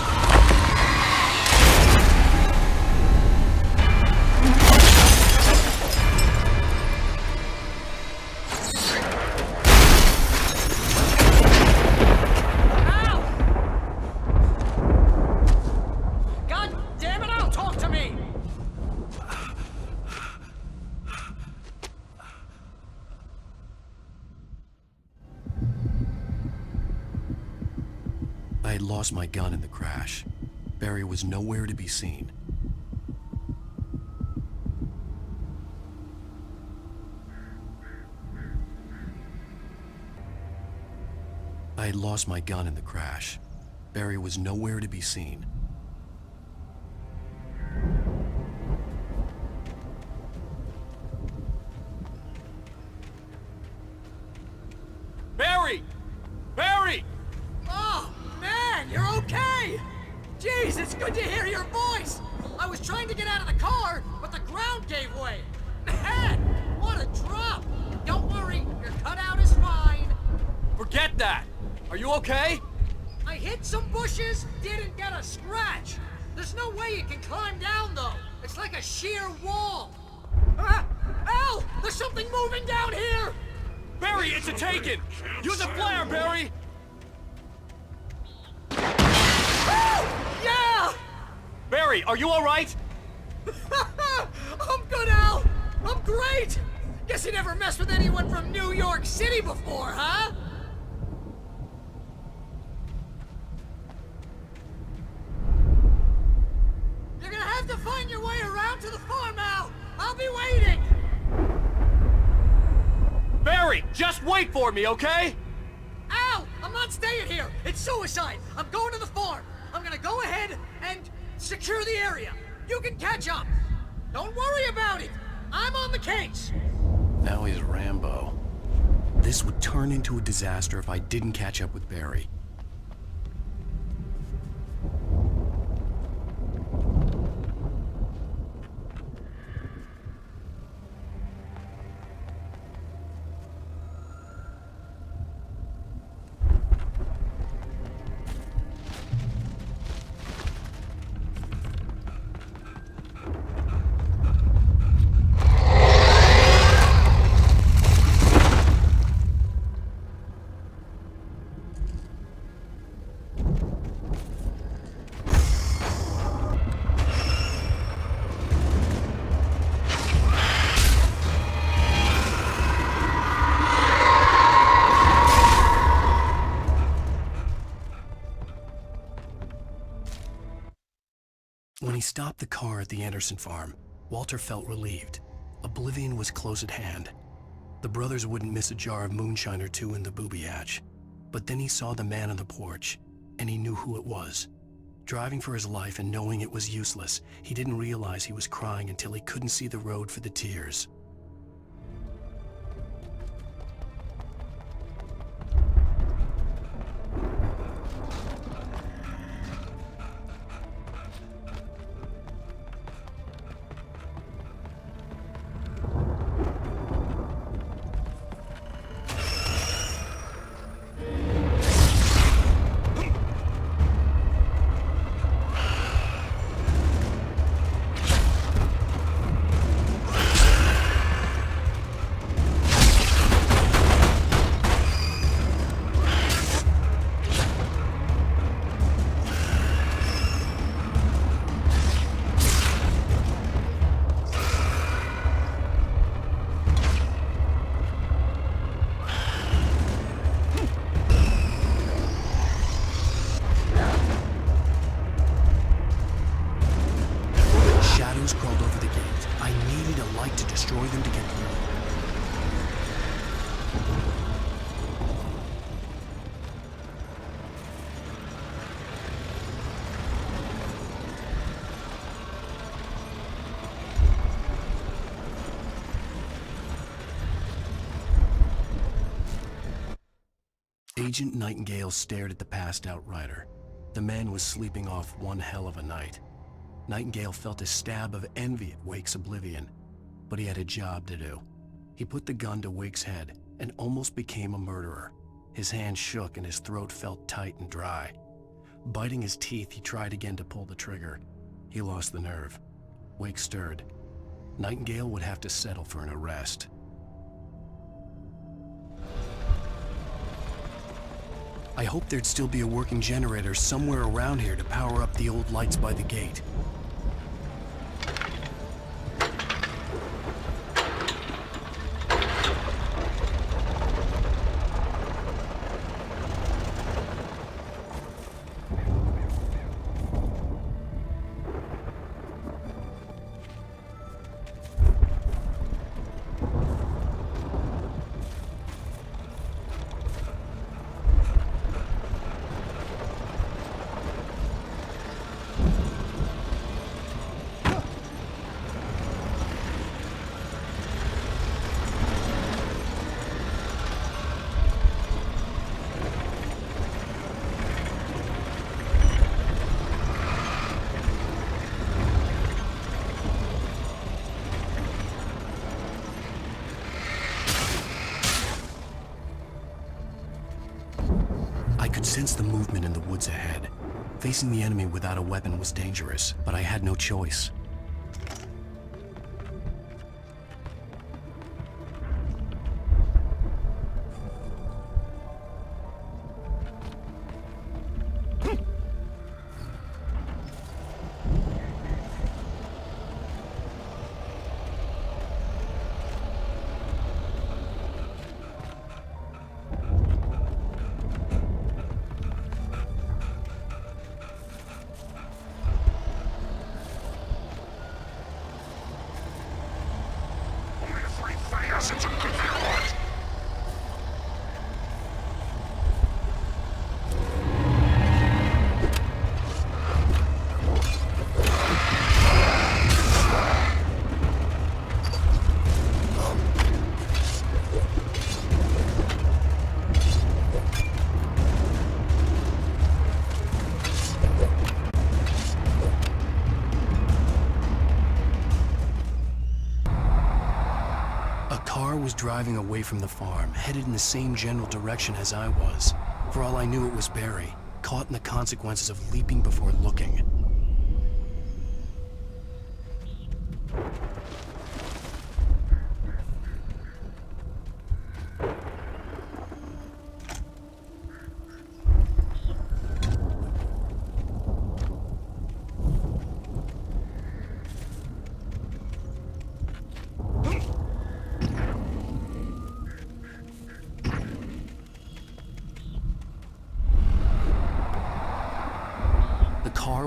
God damn it, Al, talk to me! I had lost my gun in the crash. Barry was nowhere to be seen. I had lost my gun in the crash. Barry was nowhere to be seen. Barry! Barry! Oh, man, you're okay! Jeez, it's good to hear your voice! I was trying to get out of the car, but the ground gave way. Man, what a drop! Don't worry, your cutout is fine. Forget that! Are you okay? I hit some bushes, didn't get a scratch. There's no way you can climb down, though. It's like a sheer wall. Al! There's something moving down here! Barry, it's a Taken! Use a flare, Barry! Yeah! Barry, are you alright? I'm good, Al! I'm great! Guess you never messed with anyone from New York City before, huh? You're gonna have to find your way around to the farm, Al! I'll be waiting! Barry, just wait for me, okay? Al! I'm not staying here! It's suicide! I'm going to the farm! I'm gonna go ahead and secure the area. You can catch up. Don't worry about it. I'm on the case. Now he's Rambo. This would turn into a disaster if I didn't catch up with Barry. When he stopped the car at the Anderson farm, Walter felt relieved. Oblivion was close at hand. The brothers wouldn't miss a jar of moonshine or two in the booby hatch. But then he saw the man on the porch, and he knew who it was. Driving for his life and knowing it was useless, he didn't realize he was crying until he couldn't see the road for the tears. Crawled over the gate. I needed a light to destroy them to get through. Agent Nightingale stared at the passed-out rider. The man was sleeping off one hell of a night. Nightingale felt a stab of envy at Wake's oblivion, but he had a job to do. He put the gun to Wake's head and almost became a murderer. His hand shook and his throat felt tight and dry. Biting his teeth, he tried again to pull the trigger. He lost the nerve. Wake stirred. Nightingale would have to settle for an arrest. I hoped there'd still be a working generator somewhere around here to power up the old lights by the gate. sensed the movement in the woods ahead. Facing the enemy without a weapon was dangerous, but I had no choice. Was driving away from the farm, headed in the same general direction as I was. For all I knew, it was Barry, caught in the consequences of leaping before looking.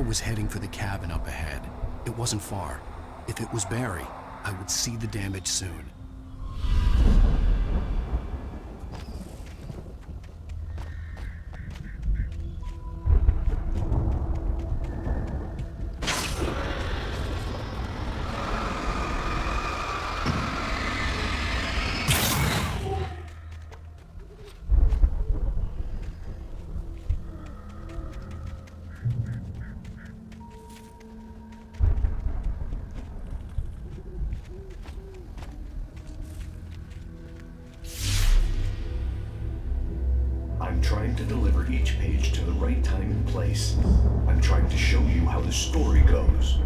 Was heading for the cabin up ahead. It wasn't far. If it was Barry, I would see the damage soon. I'm trying to deliver each page to the right time and place. I'm trying to show you how the story goes.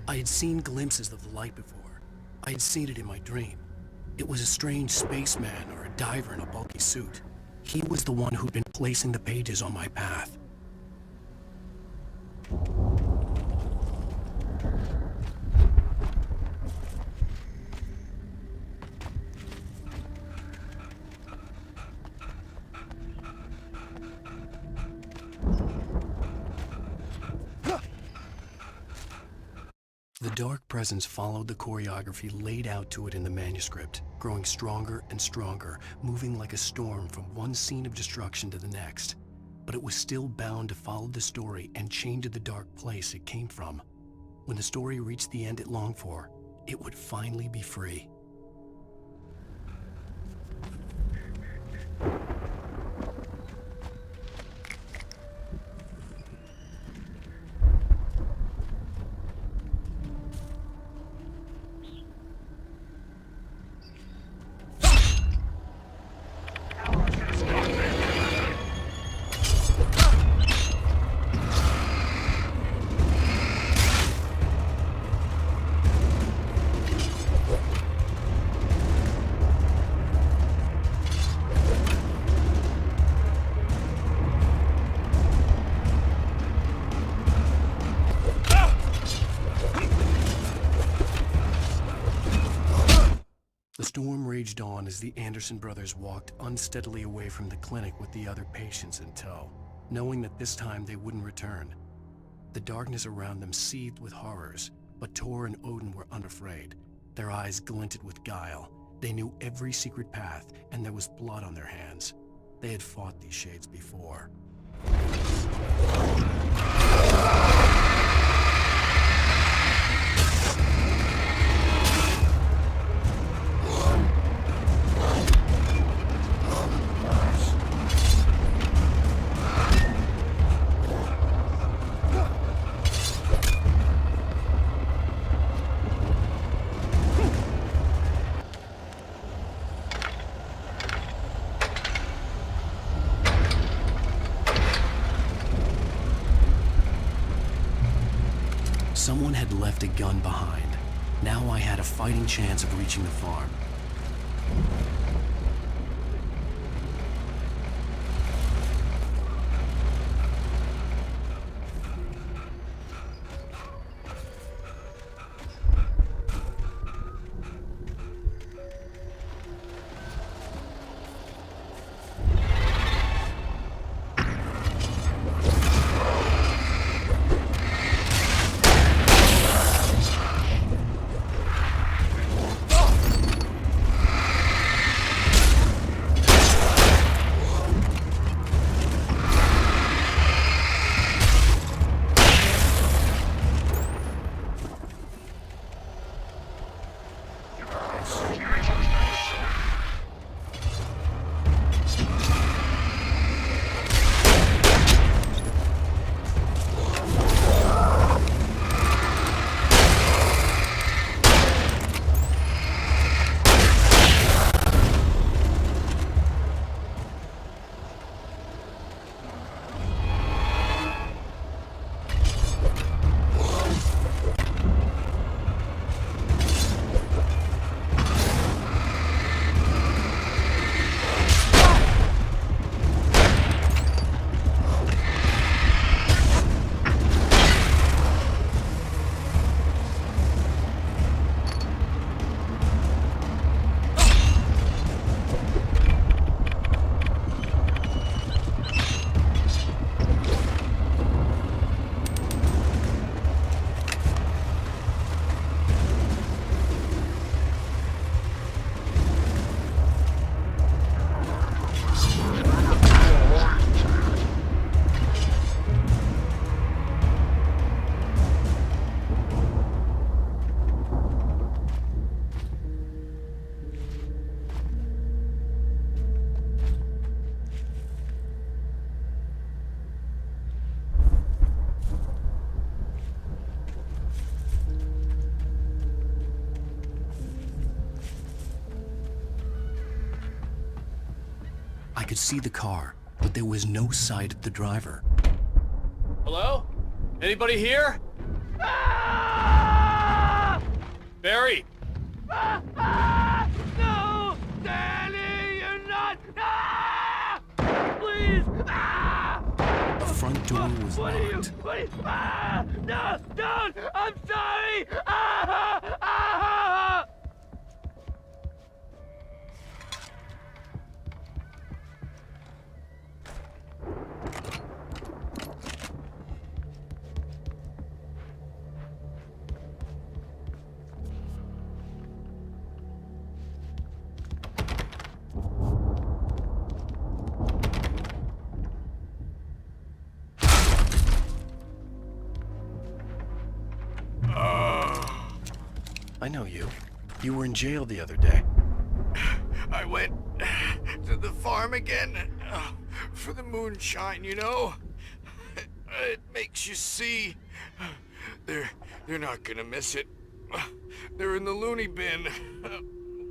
I had seen glimpses of the light before. I had seen it in my dream. It was a strange spaceman or a diver in a bulky suit. He was the one who'd been placing the pages on my path. The dark presence followed the choreography laid out to it in the manuscript, growing stronger and stronger, moving like a storm from one scene of destruction to the next. But it was still bound to follow the story and chained to the dark place it came from. When the story reached the end it longed for, it would finally be free. The storm raged on as the Anderson brothers walked unsteadily away from the clinic with the other patients in tow, knowing that this time they wouldn't return. The darkness around them seethed with horrors, but Tor and Odin were unafraid. Their eyes glinted with guile. They knew every secret path, and there was blood on their hands. They had fought these shades before. Someone had left a gun behind. Now I had a fighting chance of reaching the farm. I could see the car, but there was no sight of the driver. Hello? Anybody here? Barry! No! Danny, you're not! Please! The front door was locked. No! Don't! I'm sorry! I know you. You were in jail the other day. I went to the farm again for the moonshine, you know? It makes you see. They're not gonna miss it. They're in the loony bin.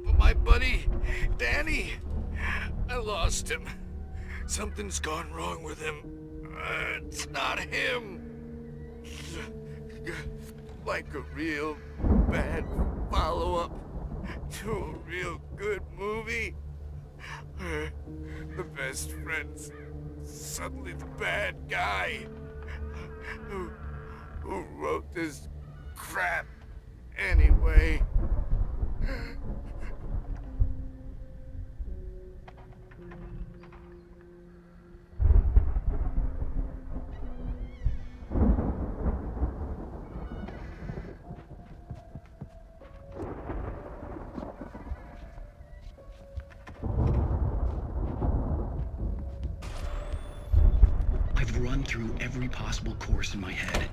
But my buddy, Danny, I lost him. Something's gone wrong with him. It's not him. Like a real bad follow-up to a real good movie. The best friend's suddenly the bad guy. Who wrote this crap anyway? I've run through every possible course in my head.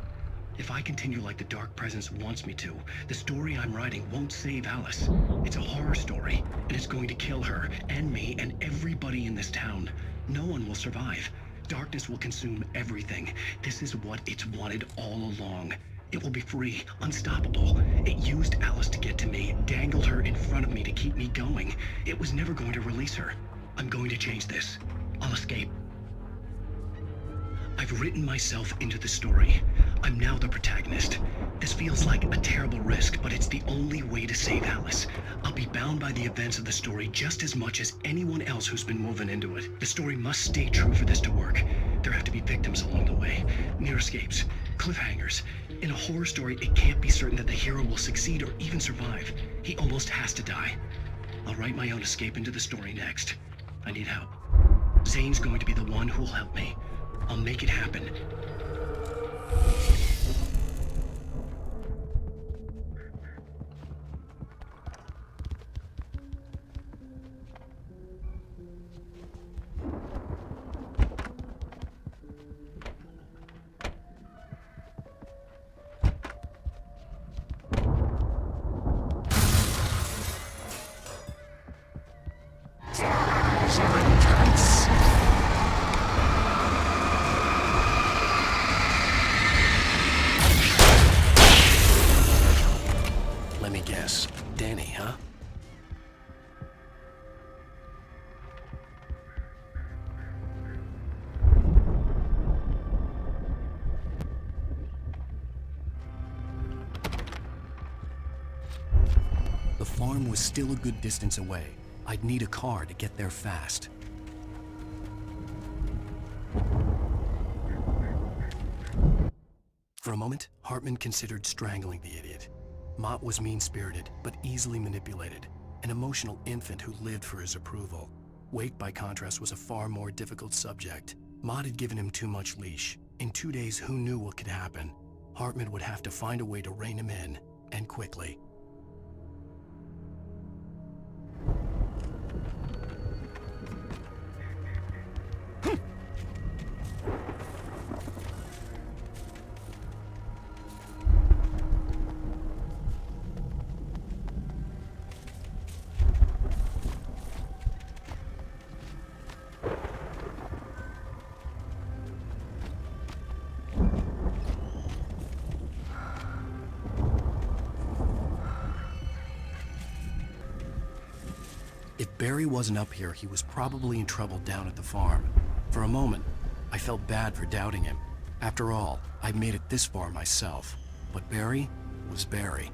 If I continue like the Dark Presence wants me to, the story I'm writing won't save Alice. It's a horror story, and it's going to kill her, and me, and everybody in this town. No one will survive. Darkness will consume everything. This is what it's wanted all along. It will be free, unstoppable. It used Alice to get to me, dangled her in front of me to keep me going. It was never going to release her. I'm going to change this. I'll escape. I've written myself into the story. I'm now the protagonist. This feels like a terrible risk, but it's the only way to save Alice. I'll be bound by the events of the story just as much as anyone else who's been woven into it. The story must stay true for this to work. There have to be victims along the way, near escapes, cliffhangers. In a horror story, it can't be certain that the hero will succeed or even survive. He almost has to die. I'll write my own escape into the story next. I need help. Zane's going to be the one who'll help me. I'll make it happen. Let me guess. Danny, huh? The farm was still a good distance away. I'd need a car to get there fast. For a moment, Hartman considered strangling the idiot. Mott was mean-spirited, but easily manipulated, an emotional infant who lived for his approval. Wake, by contrast, was a far more difficult subject. Mott had given him too much leash. In 2 days, who knew what could happen? Hartman would have to find a way to rein him in, and quickly. If Barry wasn't up here, he was probably in trouble down at the farm. For a moment, I felt bad for doubting him. After all, I'd made it this far myself. But Barry was Barry.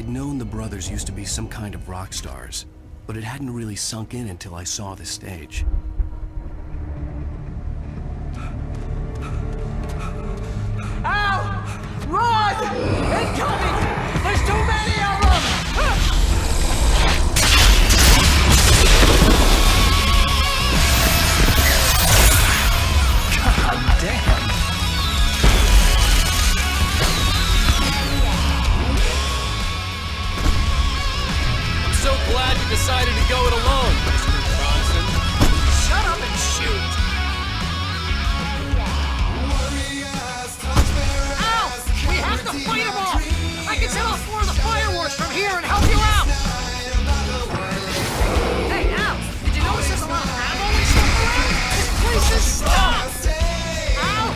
I'd known the brothers used to be some kind of rock stars, but it hadn't really sunk in until I saw the stage. Al! Run! Incoming! There's too many of them! God damn! I'm so glad you decided to go it alone, Mr. Bronson. Shut up and shoot! Al! We have to fight them off! I can set off more of the fireworks from here and help you out! Hey, Al! Did you notice there's a lot of ammo and stuff around? This place is stocked! Al!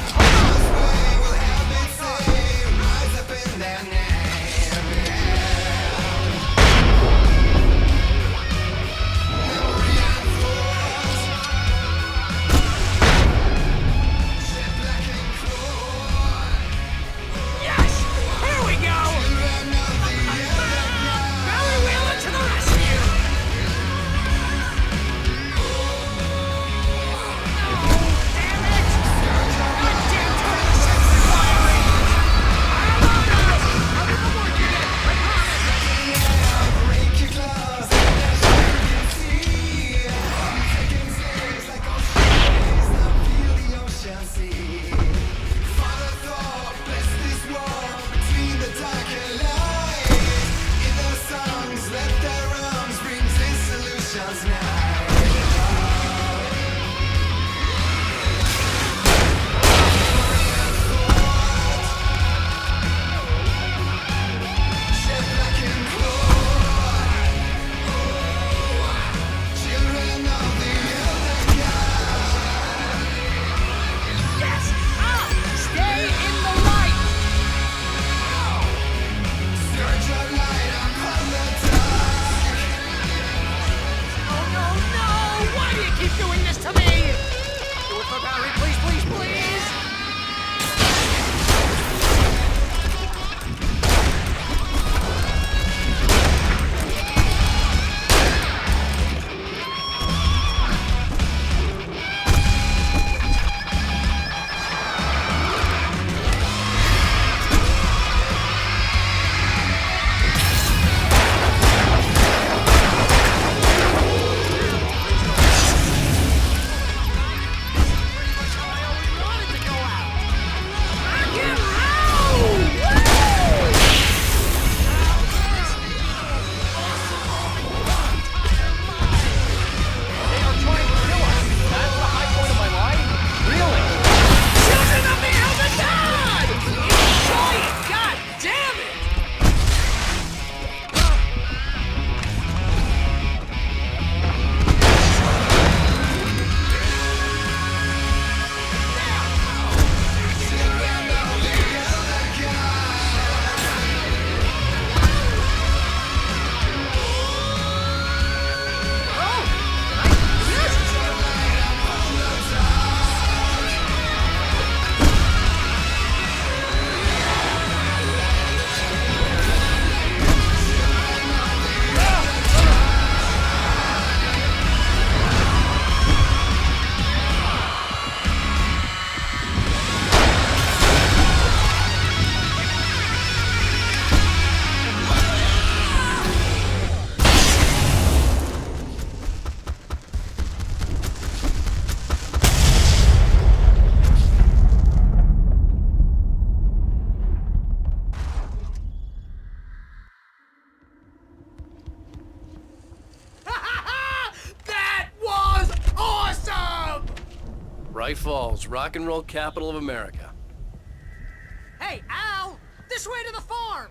Bright Falls, rock and roll capital of America. Hey, Al! This way to the farm!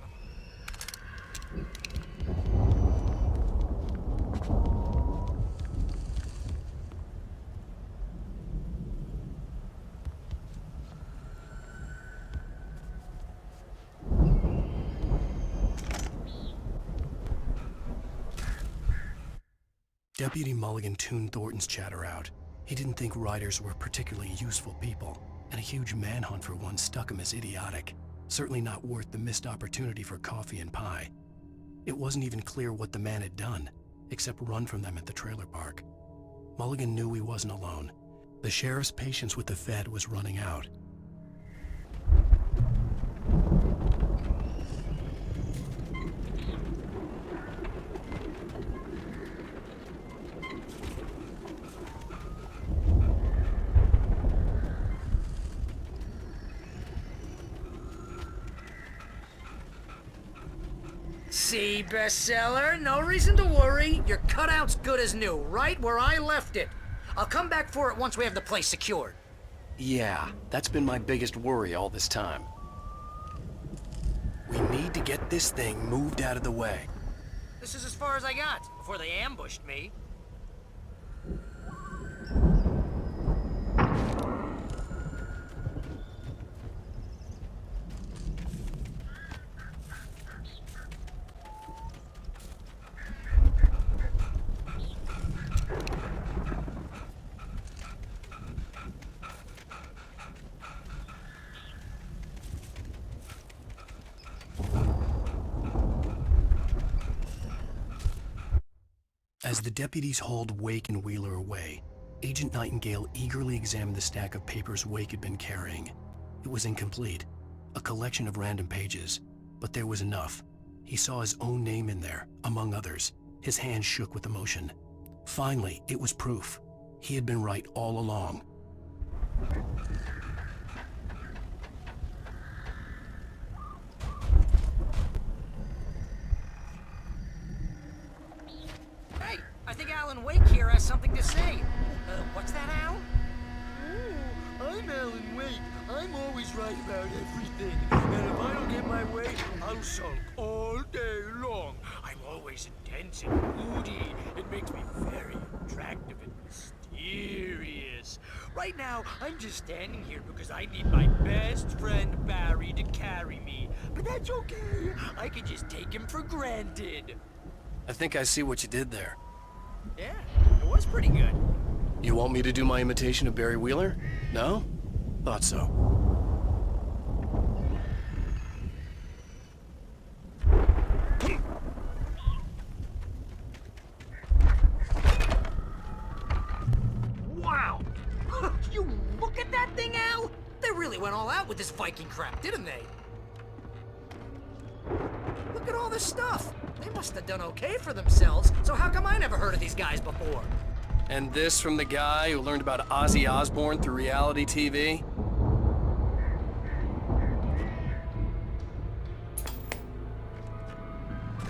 Deputy Mulligan tuned Thornton's chatter out. He didn't think riders were particularly useful people, and a huge manhunt for one stuck him as idiotic. Certainly not worth the missed opportunity for coffee and pie. It wasn't even clear what the man had done, except run from them at the trailer park. Mulligan knew he wasn't alone. The sheriff's patience with the Fed was running out. See, bestseller, no reason to worry. Your cutout's good as new, right where I left it. I'll come back for it once we have the place secured. Yeah, that's been my biggest worry all this time. We need to get this thing moved out of the way. This is as far as I got before they ambushed me. As the deputies hauled Wake and Wheeler away, Agent Nightingale eagerly examined the stack of papers Wake had been carrying. It was incomplete, a collection of random pages, but there was enough. He saw his own name in there, among others. His hands shook with emotion. Finally, it was proof. He had been right all along. Hey, I think Alan Wake here has something to say. What's that, Al? Oh, I'm Alan Wake. I'm always right about everything. And if I don't get my way, I'll sulk all day long. I'm always intense and moody. It makes me very attractive and mysterious. Right now, I'm just standing here because I need my best friend Barry to carry me. But that's okay. I can just take him for granted. I think I see what you did there. Yeah, it was pretty good. You want me to do my imitation of Barry Wheeler? No? Thought so. Wow! You look at that thing, Al! They really went all out with this Viking crap, didn't they? Look at all this stuff. They must have done okay for themselves, so how come I never heard of these guys before? And this from the guy who learned about Ozzy Osbourne through reality TV?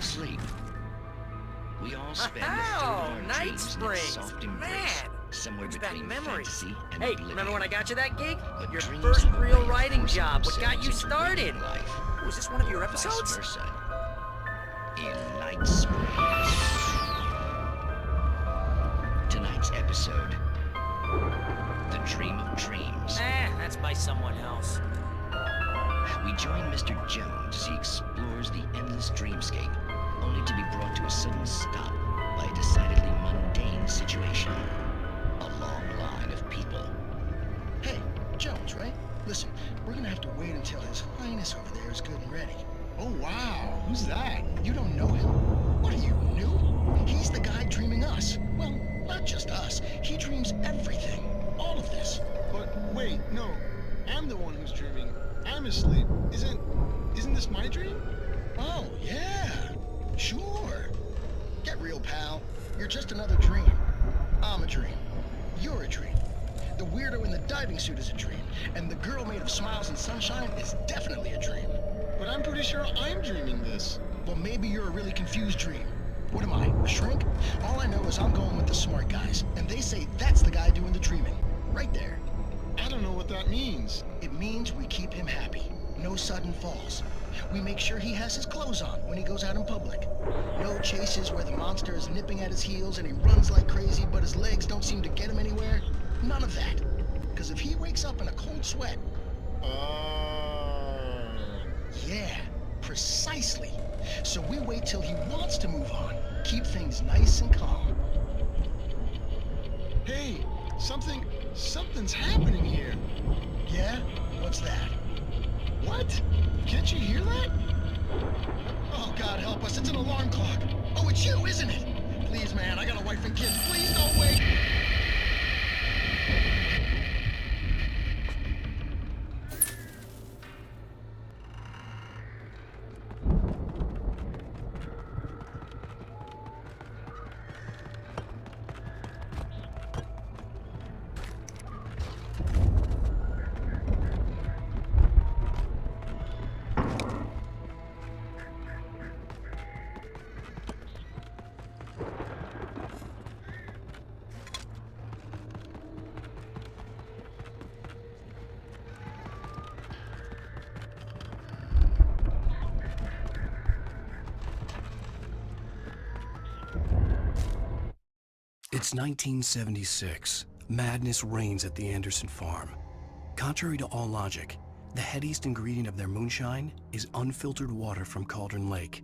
Sleep. We all spend a third Oh, of our Night dreams in Spring. its soft embrace, Man, somewhere brings back between memories. fantasy and Hey, oblivion. remember when I got you that gig? But Your dreams first move real away writing and job. What force got you themselves into started? real life. Was this one of your Or episodes? Vice versa. In Night Spring. Tonight's episode, The Dream of Dreams. That's by someone else. We join Mr. Jones as he explores the endless dreamscape, only to be brought to a sudden stop by a decidedly mundane situation. A long line of people. Hey, Jones, right? Listen, we're gonna have to wait until His Highness over there is good and ready. Oh, wow. Who's that? You don't know him. What are you, new? He's the guy dreaming us. Well, not just us. He dreams everything. All of this. But wait, no. I'm the one who's dreaming. I'm asleep. Isn't this my dream? Oh, yeah. Sure. Get real, pal. You're just another dream. I'm a dream. You're a dream. The weirdo in the diving suit is a dream. And the girl made of smiles and sunshine is definitely a dream. But I'm pretty sure I'm dreaming this. Well, maybe you're a really confused dream. What am I, a shrink? All I know is I'm going with the smart guys, and they say that's the guy doing the dreaming. Right there. I don't know what that means. It means we keep him happy. No sudden falls. We make sure he has his clothes on when he goes out in public. No chases where the monster is nipping at his heels and he runs like crazy, but his legs don't seem to get him anywhere. None of that. Because if he wakes up in a cold sweat... Yeah, precisely. So we wait till he wants to move on. Keep things nice and calm. Hey, something's happening here. Yeah? What's that? What? Can't you hear that? Oh, God help us, it's an alarm clock. Oh, it's you, isn't it? Please, man, I got a wife and kids. Please don't wait. It's 1976. Madness reigns at the Anderson farm. Contrary to all logic, the headiest ingredient of their moonshine is unfiltered water from Cauldron Lake.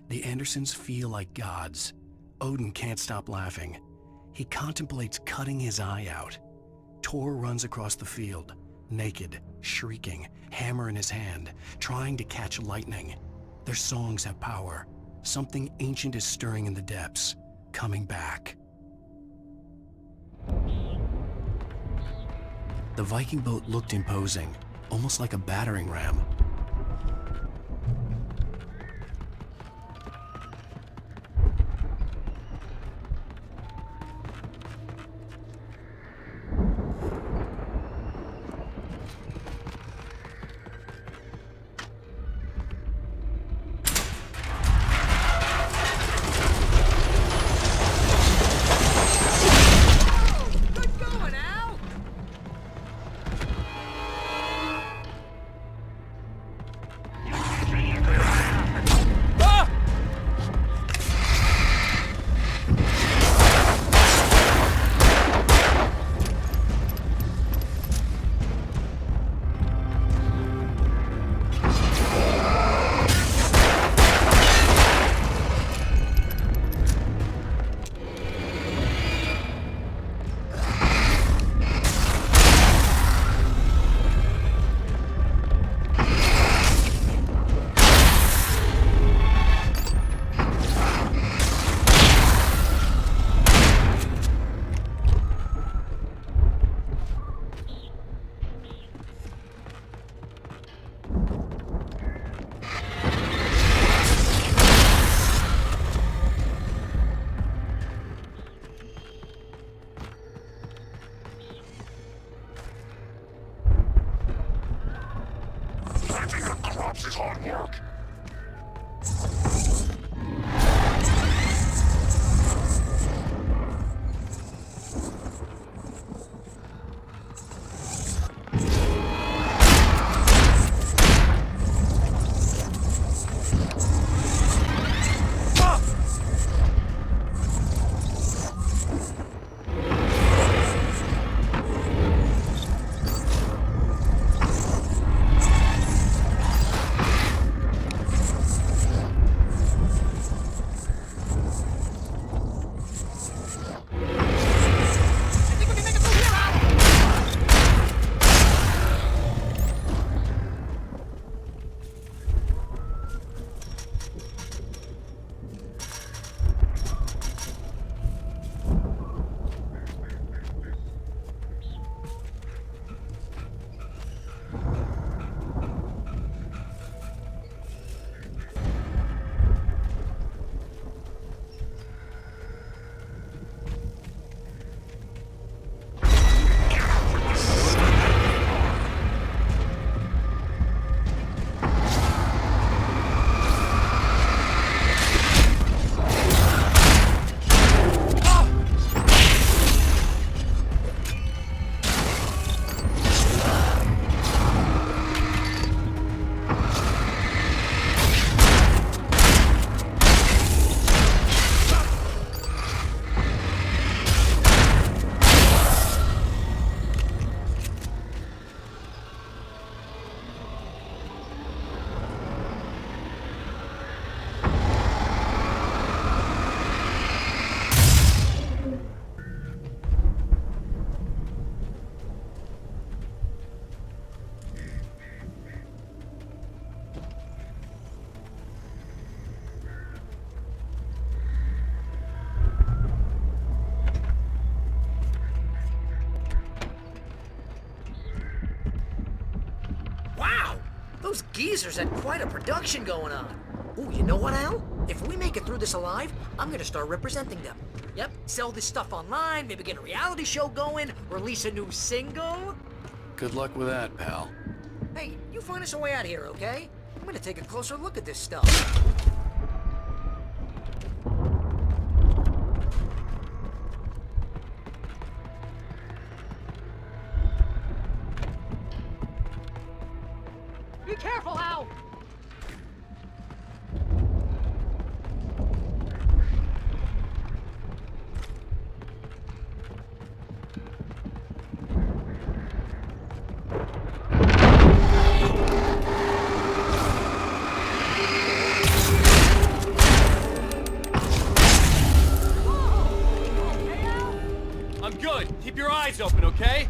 The Andersons feel like gods. Odin can't stop laughing. He contemplates cutting his eye out. Tor runs across the field, naked, shrieking, hammer in his hand, trying to catch lightning. Their songs have power. Something ancient is stirring in the depths, coming back. The Viking boat looked imposing, almost like a battering ram. Those geezers had quite a production going on. Ooh, you know what, Al? If we make it through this alive, I'm gonna start representing them. Yep, sell this stuff online, maybe get a reality show going, release a new single. Good luck with that, pal. Hey, you find us a way out here, okay? I'm gonna take a closer look at this stuff. Be careful, Al! I'm good. Keep your eyes open, okay?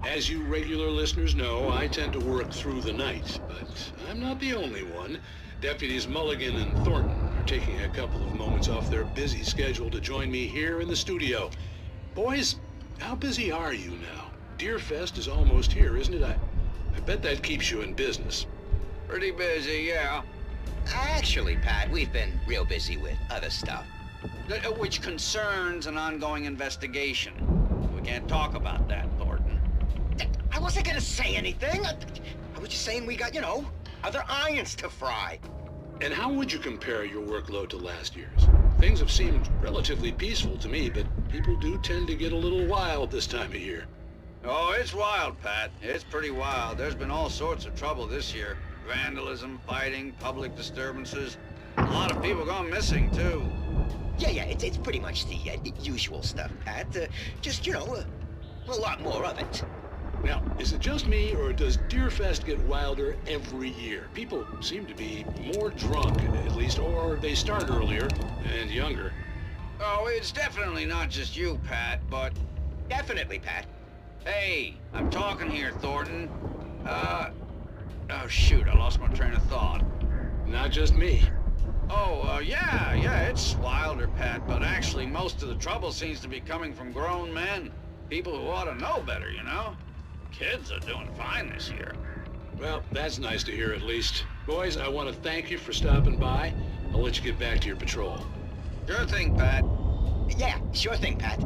As you regular listeners know, I tend to work through the night, but I'm not the only one. Deputies Mulligan and Thornton are taking a couple of moments off their busy schedule to join me here in the studio. Boys, how busy are you now? Deerfest is almost here, isn't it? I bet that keeps you in business. Pretty busy, yeah. Actually, Pat, we've been real busy with other stuff, which concerns an ongoing investigation. We can't talk about that, Thornton. I wasn't gonna say anything. I was just saying we got, other irons to fry. And how would you compare your workload to last year's? Things have seemed relatively peaceful to me, but people do tend to get a little wild this time of year. Oh, it's wild, Pat. It's pretty wild. There's been all sorts of trouble this year. Vandalism, fighting, public disturbances. A lot of people gone missing, too. Yeah, it's pretty much the usual stuff, Pat. Just, a lot more of it. Now, is it just me, or does Deerfest get wilder every year? People seem to be more drunk, at least, or they start earlier and younger. Oh, it's definitely not just you, Pat, but... Definitely, Pat. Hey, I'm talking here, Thornton. Oh, shoot, I lost my train of thought. Not just me. Oh, yeah, it's wilder, Pat, but actually most of the trouble seems to be coming from grown men. People who ought to know better, Kids are doing fine this year. Well, that's nice to hear at least. Boys, I want to thank you for stopping by. I'll let you get back to your patrol. Sure thing, Pat. Yeah, sure thing, Pat.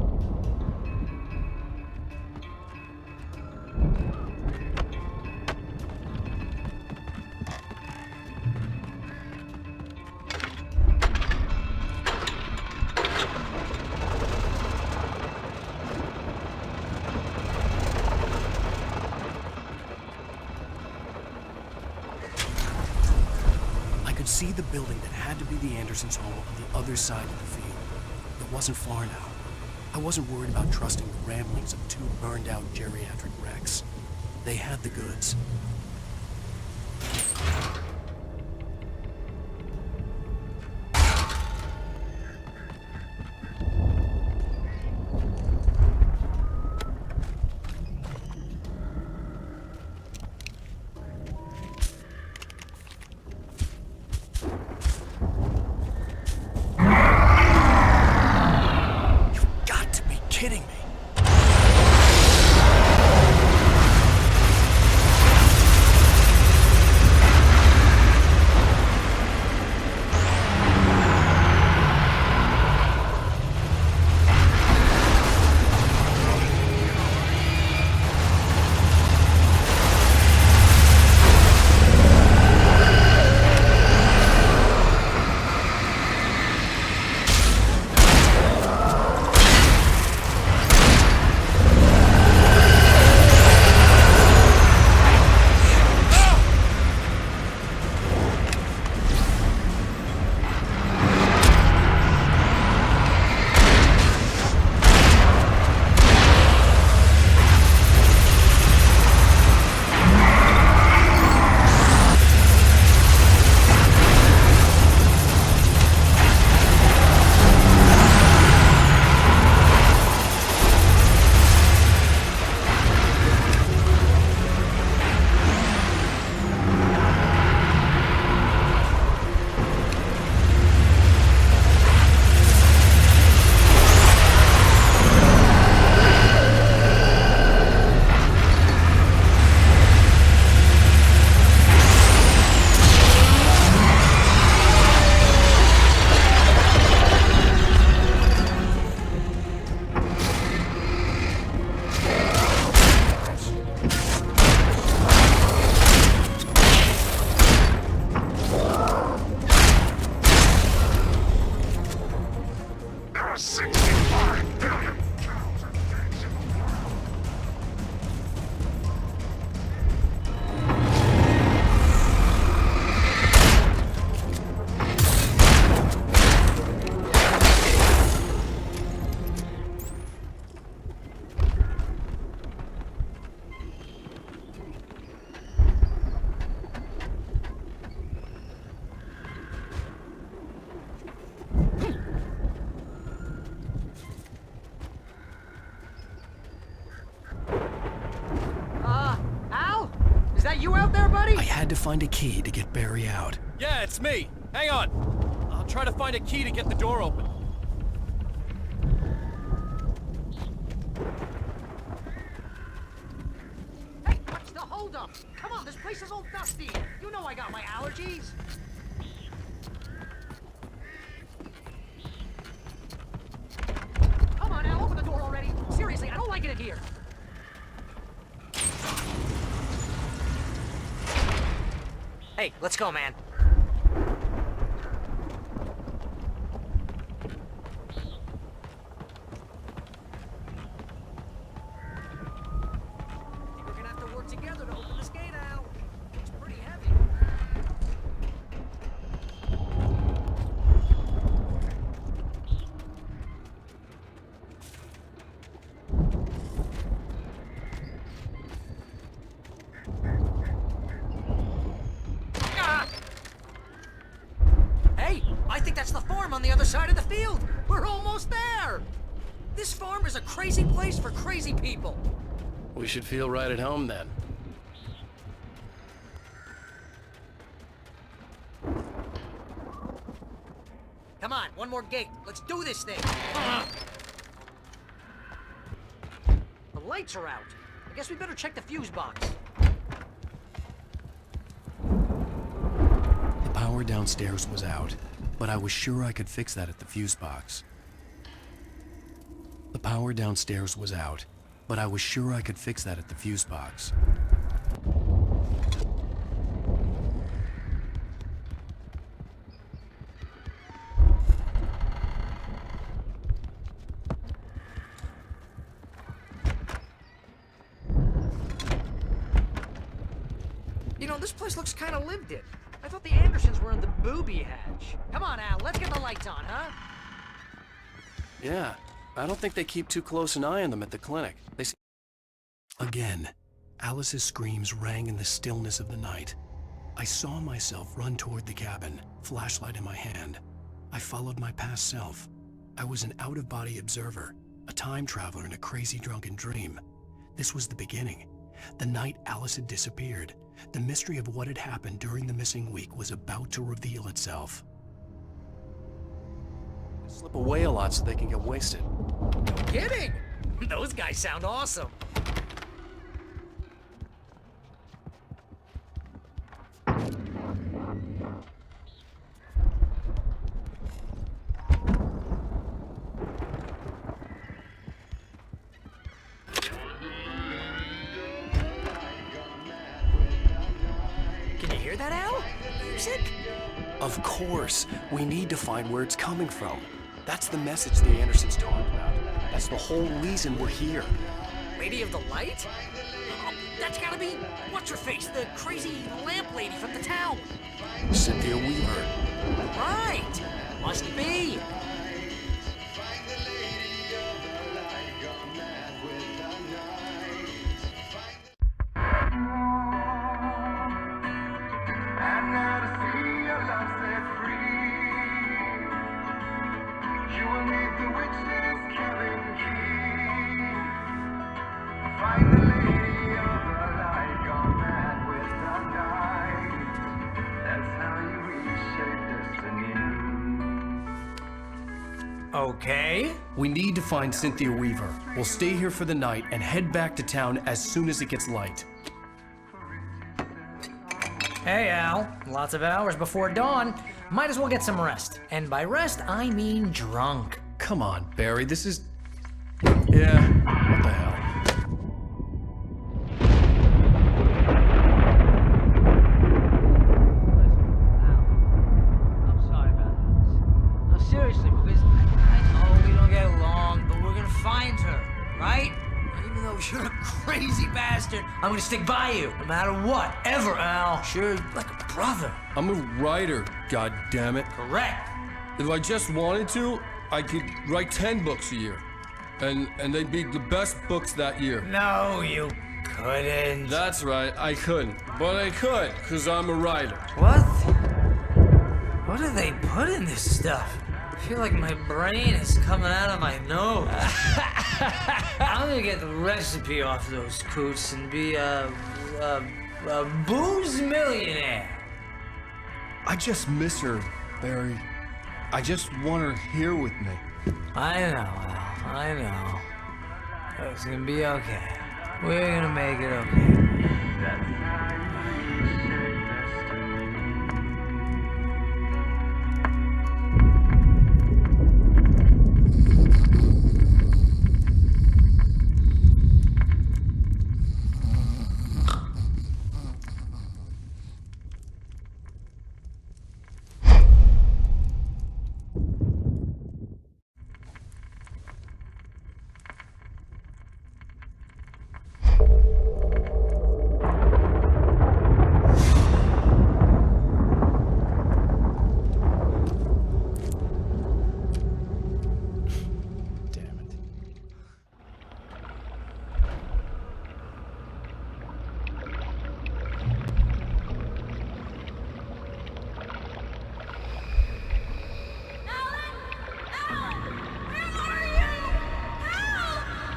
See the building that had to be the Andersons' home on the other side of the field. It wasn't far now. I wasn't worried about trusting the ramblings of two burned-out geriatric wrecks. They had the goods. Kidding me. to find a key to get Barry out. Yeah, it's me. Hang on. I'll try to find a key to get the door open. Hey, what's the holdup? Come on, this place is all dusty. You know I got my allergies. Come on, Al, open the door already. Seriously, I don't like it in here. Hey, let's go, man. We're gonna have to work together to open this gate, Al. It's pretty heavy. Hey, I think that's the farm on the other side of the field. We're almost there. This farm is a crazy place for crazy people. We should feel right at home then. Come on, one more gate. Let's do this thing. The lights are out. I guess we better check the fuse box. The power downstairs was out, but I was sure I could fix that at the fuse box. The power downstairs was out, but I was sure I could fix that at the fuse box. You know, this place looks kind of lived in. I thought the Andersons were in the booby hatch. Come on, Al, let's get the lights on, huh? Yeah, I don't think they keep too close an eye on them at the clinic. Again, Alice's screams rang in the stillness of the night. I saw myself run toward the cabin, flashlight in my hand. I followed my past self. I was an out-of-body observer, a time traveler in a crazy drunken dream. This was the beginning. The night Alice had disappeared. The mystery of what had happened during the missing week was about to reveal itself. They slip away a lot so they can get wasted. No kidding! Those guys sound awesome. Can you hear that, Al? Music? Of course. We need to find where it's coming from. That's the message the Andersons talked about. That's the whole reason we're here. Lady of the Light? Oh, that's gotta be what's-her-face, the crazy lamp lady from the town. Cynthia Weaver. Right! Must be. Okay. We need to find Cynthia Weaver. We'll stay here for the night and head back to town as soon as it gets light. Hey, Al. Lots of hours before dawn. Might as well get some rest. And by rest, I mean drunk. Come on, Barry, this is... Yeah, what the hell? I'm sorry about this. No, seriously, because I know we don't get along, but we're gonna find her, right? Even though you're a crazy bastard, I'm gonna stick by you, no matter what, ever, Al. Sure, like a brother. I'm a writer, goddammit. Correct. If I just wanted to, I could write 10 books a year. And they'd be the best books that year. No, you couldn't. That's right, I couldn't. But I could, because I'm a writer. What? What do they put in this stuff? I feel like my brain is coming out of my nose. I'm gonna get the recipe off those coots and be, The booze millionaire. I just miss her, Barry. I just want her here with me. I know, Al. I know. It's gonna be okay. We're gonna make it okay.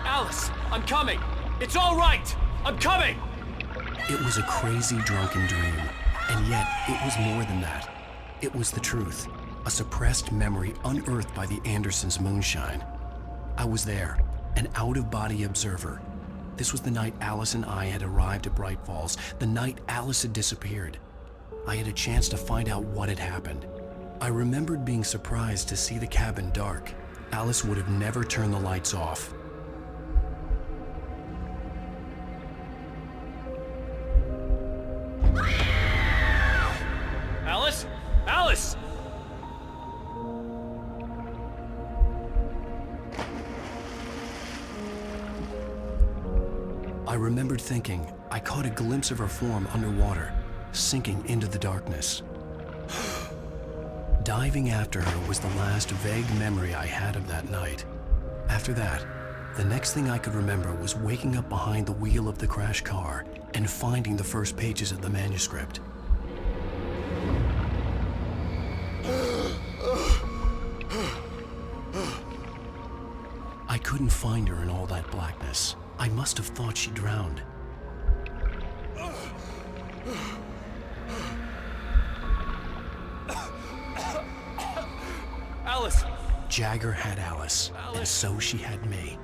Alice, I'm coming! It's all right! I'm coming! It was a crazy, drunken dream, and yet it was more than that. It was the truth, a suppressed memory unearthed by the Andersons' moonshine. I was there, an out-of-body observer. This was the night Alice and I had arrived at Bright Falls, the night Alice had disappeared. I had a chance to find out what had happened. I remembered being surprised to see the cabin dark. Alice would have never turned the lights off. Alice? Alice! I remembered thinking I caught a glimpse of her form underwater, sinking into the darkness. Diving after her was the last vague memory I had of that night. After that, the next thing I could remember was waking up behind the wheel of the crashed car and finding the first pages of the manuscript. I couldn't find her in all that blackness. I must have thought she drowned. Alice! Jagger had Alice, and so she had me.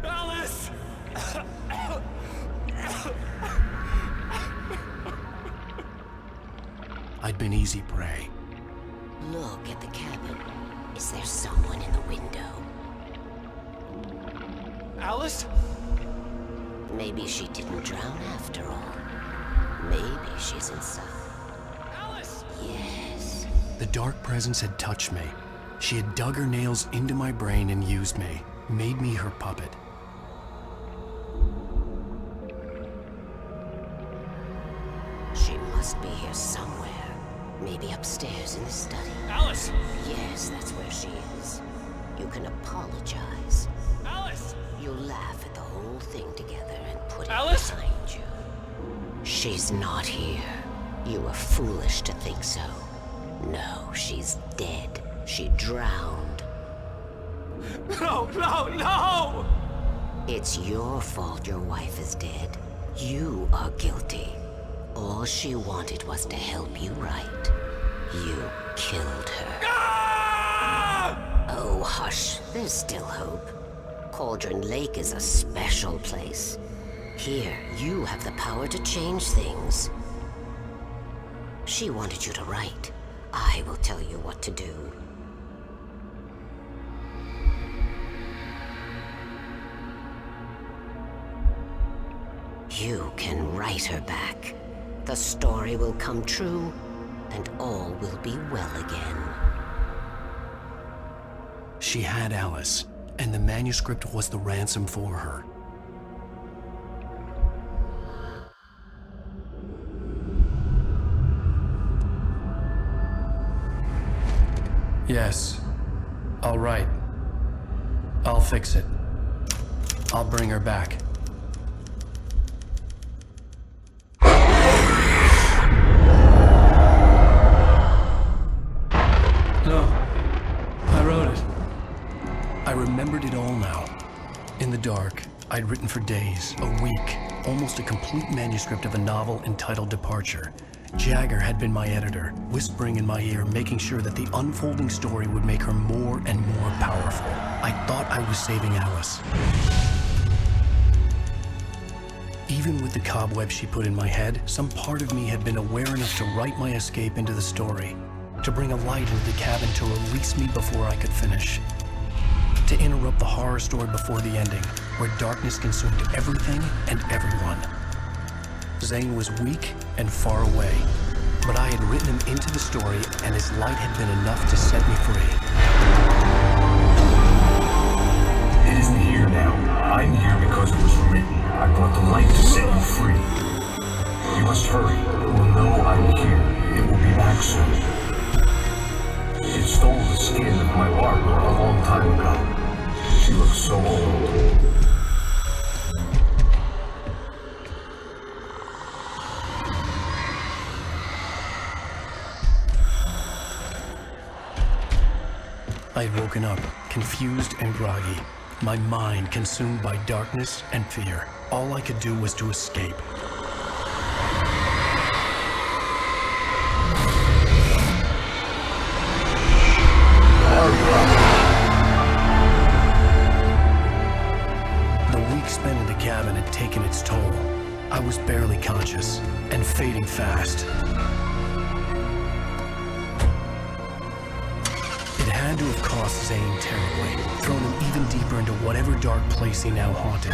Alice! I'd been easy prey. Look at the cabin. Is there someone in the window? Alice? Maybe she didn't drown after all. Maybe she's inside. Alice! Yes. The dark presence had touched me. She had dug her nails into my brain and used me, made me her puppet. She must be here somewhere. Maybe upstairs in the study. Alice! Yes, that's where she is. You can apologize. Alice! You'll laugh at the whole thing together and put it Alice? behind you. She's not here. You were foolish to think so. No, she's dead. She drowned. No, no, no! It's your fault your wife is dead. You are guilty. All she wanted was to help you right. You killed her. Ah! Oh, hush. There's still hope. Cauldron Lake is a special place. Here, you have the power to change things. She wanted you to write. I will tell you what to do. You can write her back. The story will come true, and all will be well again. She had Alice, and the manuscript was the ransom for her. Yes, I'll write. I'll fix it. I'll bring her back. No, I wrote it. I remembered it all now. In the dark, I'd written for days, a week. almost a complete manuscript of a novel entitled Departure. Jagger had been my editor, whispering in my ear, making sure that the unfolding story would make her more and more powerful. I thought I was saving Alice. Even with the cobwebs she put in my head, some part of me had been aware enough to write my escape into the story, to bring a light into the cabin to release me before I could finish, to interrupt the horror story before the ending, where darkness consumed everything and everyone. Zane was weak and far away, but I had written him into the story, and his light had been enough to set me free. It isn't here now. I'm here because it was written. I brought the light to set you free. You must hurry. It will know I'm here. It will be back soon. It stole the skin of my Barbara a long time ago. She looks so old. I had woken up, confused and groggy, my mind consumed by darkness and fear. All I could do was to escape. The week spent in the cabin had taken its toll. I was barely conscious and fading fast. It had to have cost Zane terribly, thrown him even deeper into whatever dark place he now haunted.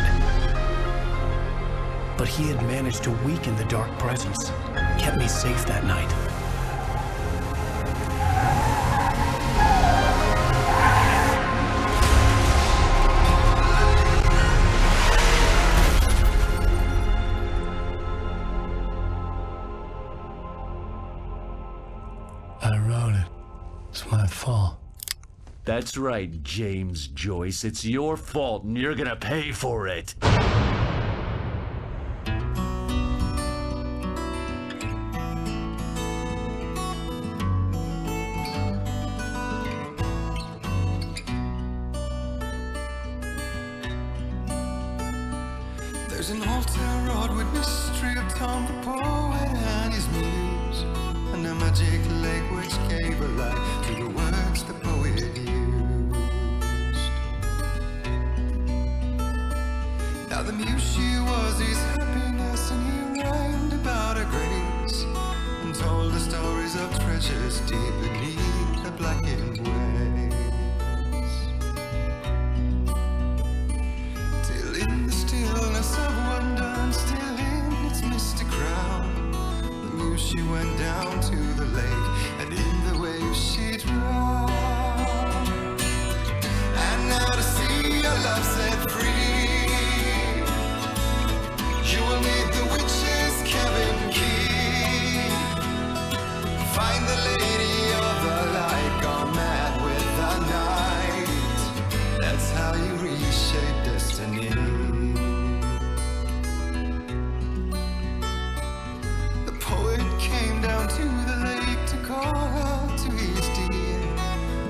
But he had managed to weaken the dark presence, kept me safe that night. I wrote it. It's my fault. That's right, James Joyce. It's your fault, and you're gonna pay for it. There's an old tarot with mystery of Tom the poet and his muse, and a magic lake which gave a light to the words the poet used. Now the muse she was his happiness, and he rhymed about her grace, and told the stories of treasures deep beneath the blackened waves. Till in the stillness of wonder, and still in its misty crown, the muse she went down to the lake, and in the waves she drowned. And now to see your love set free, you will need the witch's cabin key. Find the lady of the light, gone mad with the night. That's how you reshape destiny. The poet came down to the lake to call out to his dear.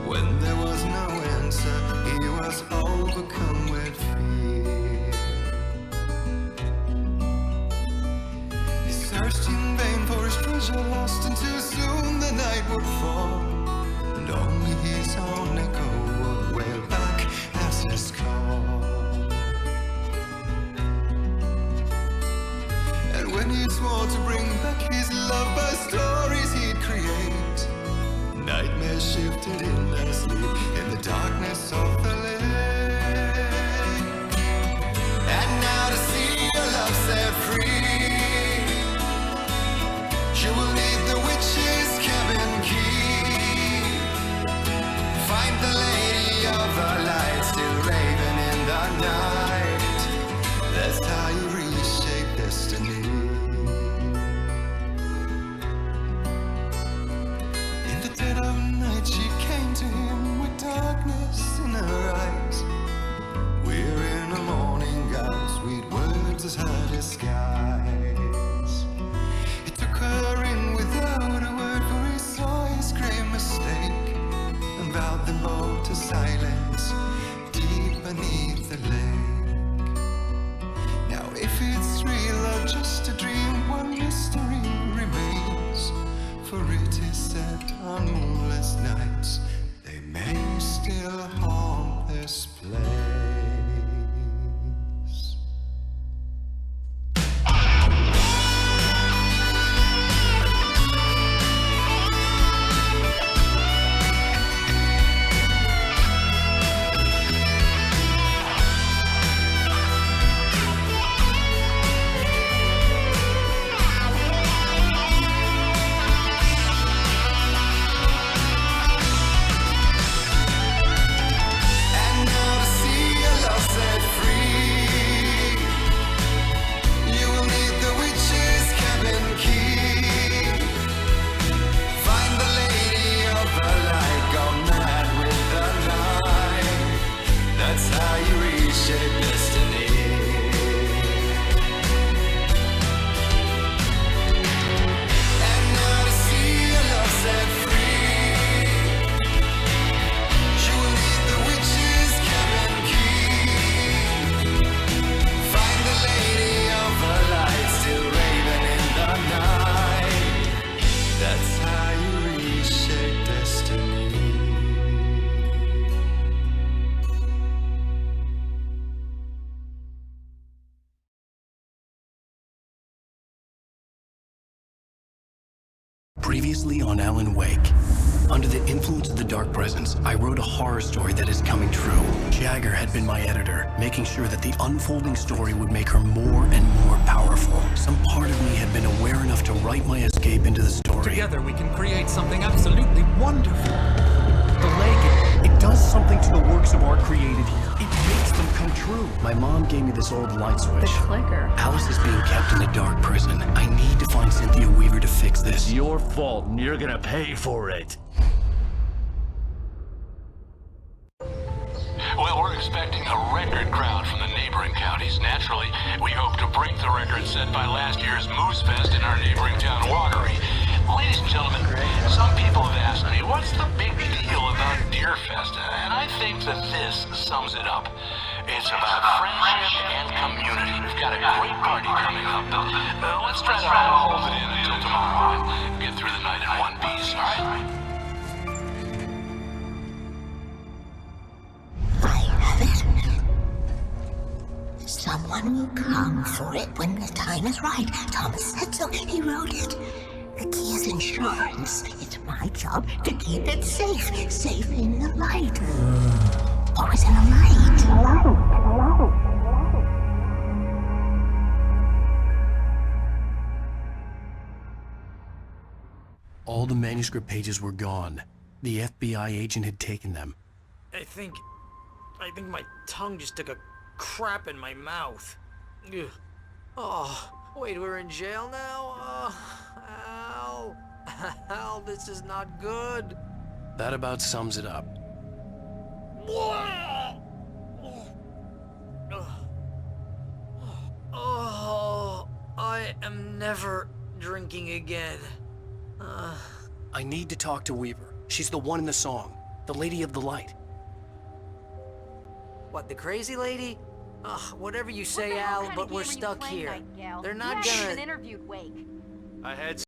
When there was no answer, he was overcome with fear. He searched in vain for his treasure lost, and too soon the night would fall, and only his own echo would wail back as his call. And when he swore to bring back his love by stories he'd create, nightmares shifted in their sleep in the darkness of the lake. And now to see your love set free, you will need the witch's cabin key. Find the lady of the light, still raving in the night. That's how you reshape destiny. In the dead of night she came to him with darkness in her eyes. We're in a morning gown, sweet words as her disguise. He took her in without a word, for he saw his grave mistake, and vowed them both to silence deep beneath the lake. Now if it's real on moonless nights, they may still haunt this place. Previously on Alan Wake. Under the influence of the Dark Presence, I wrote a horror story that is coming true. Jagger had been my editor, making sure that the unfolding story would make her more and more powerful. Some part of me had been aware enough to write my escape into the story. Together we can create something absolutely wonderful. The lake, it does something to the works of art created here. It makes them come true. My mom gave me this old light switch. The clicker. Alice is being kept in a dark prison. I need to find Cynthia Weaver to fix this. It's your fault, and you're gonna pay for it. Well, we're expecting a record crowd from the neighboring counties. Naturally, we hope to break the record set by last year's Moose Fest in our neighboring town, Watery. Ladies and gentlemen, some people have asked me, what's the big deal about Deerfest? And I think that this sums it up. It's about friendship and community. We've got a great party coming up, but let's try to hold it in until tomorrow and get through the night in one piece, all right? Someone will come for it when the time is right. Thomas said so. He wrote it. The key is insurance. It's my job to keep it safe. Safe in the light. Always in the light. Hello. All the manuscript pages were gone. The FBI agent had taken them. I think my tongue just took a crap in my mouth. Ugh. Oh, wait, we're in jail now? Oh, Al, this is not good. That about sums it up. Oh, I am never drinking again. I need to talk to Weaver. She's the one in the song. The Lady of the Light. What, the crazy lady? Whatever you say, Al, but we're stuck here. They're not gonna... interviewed Wake. I had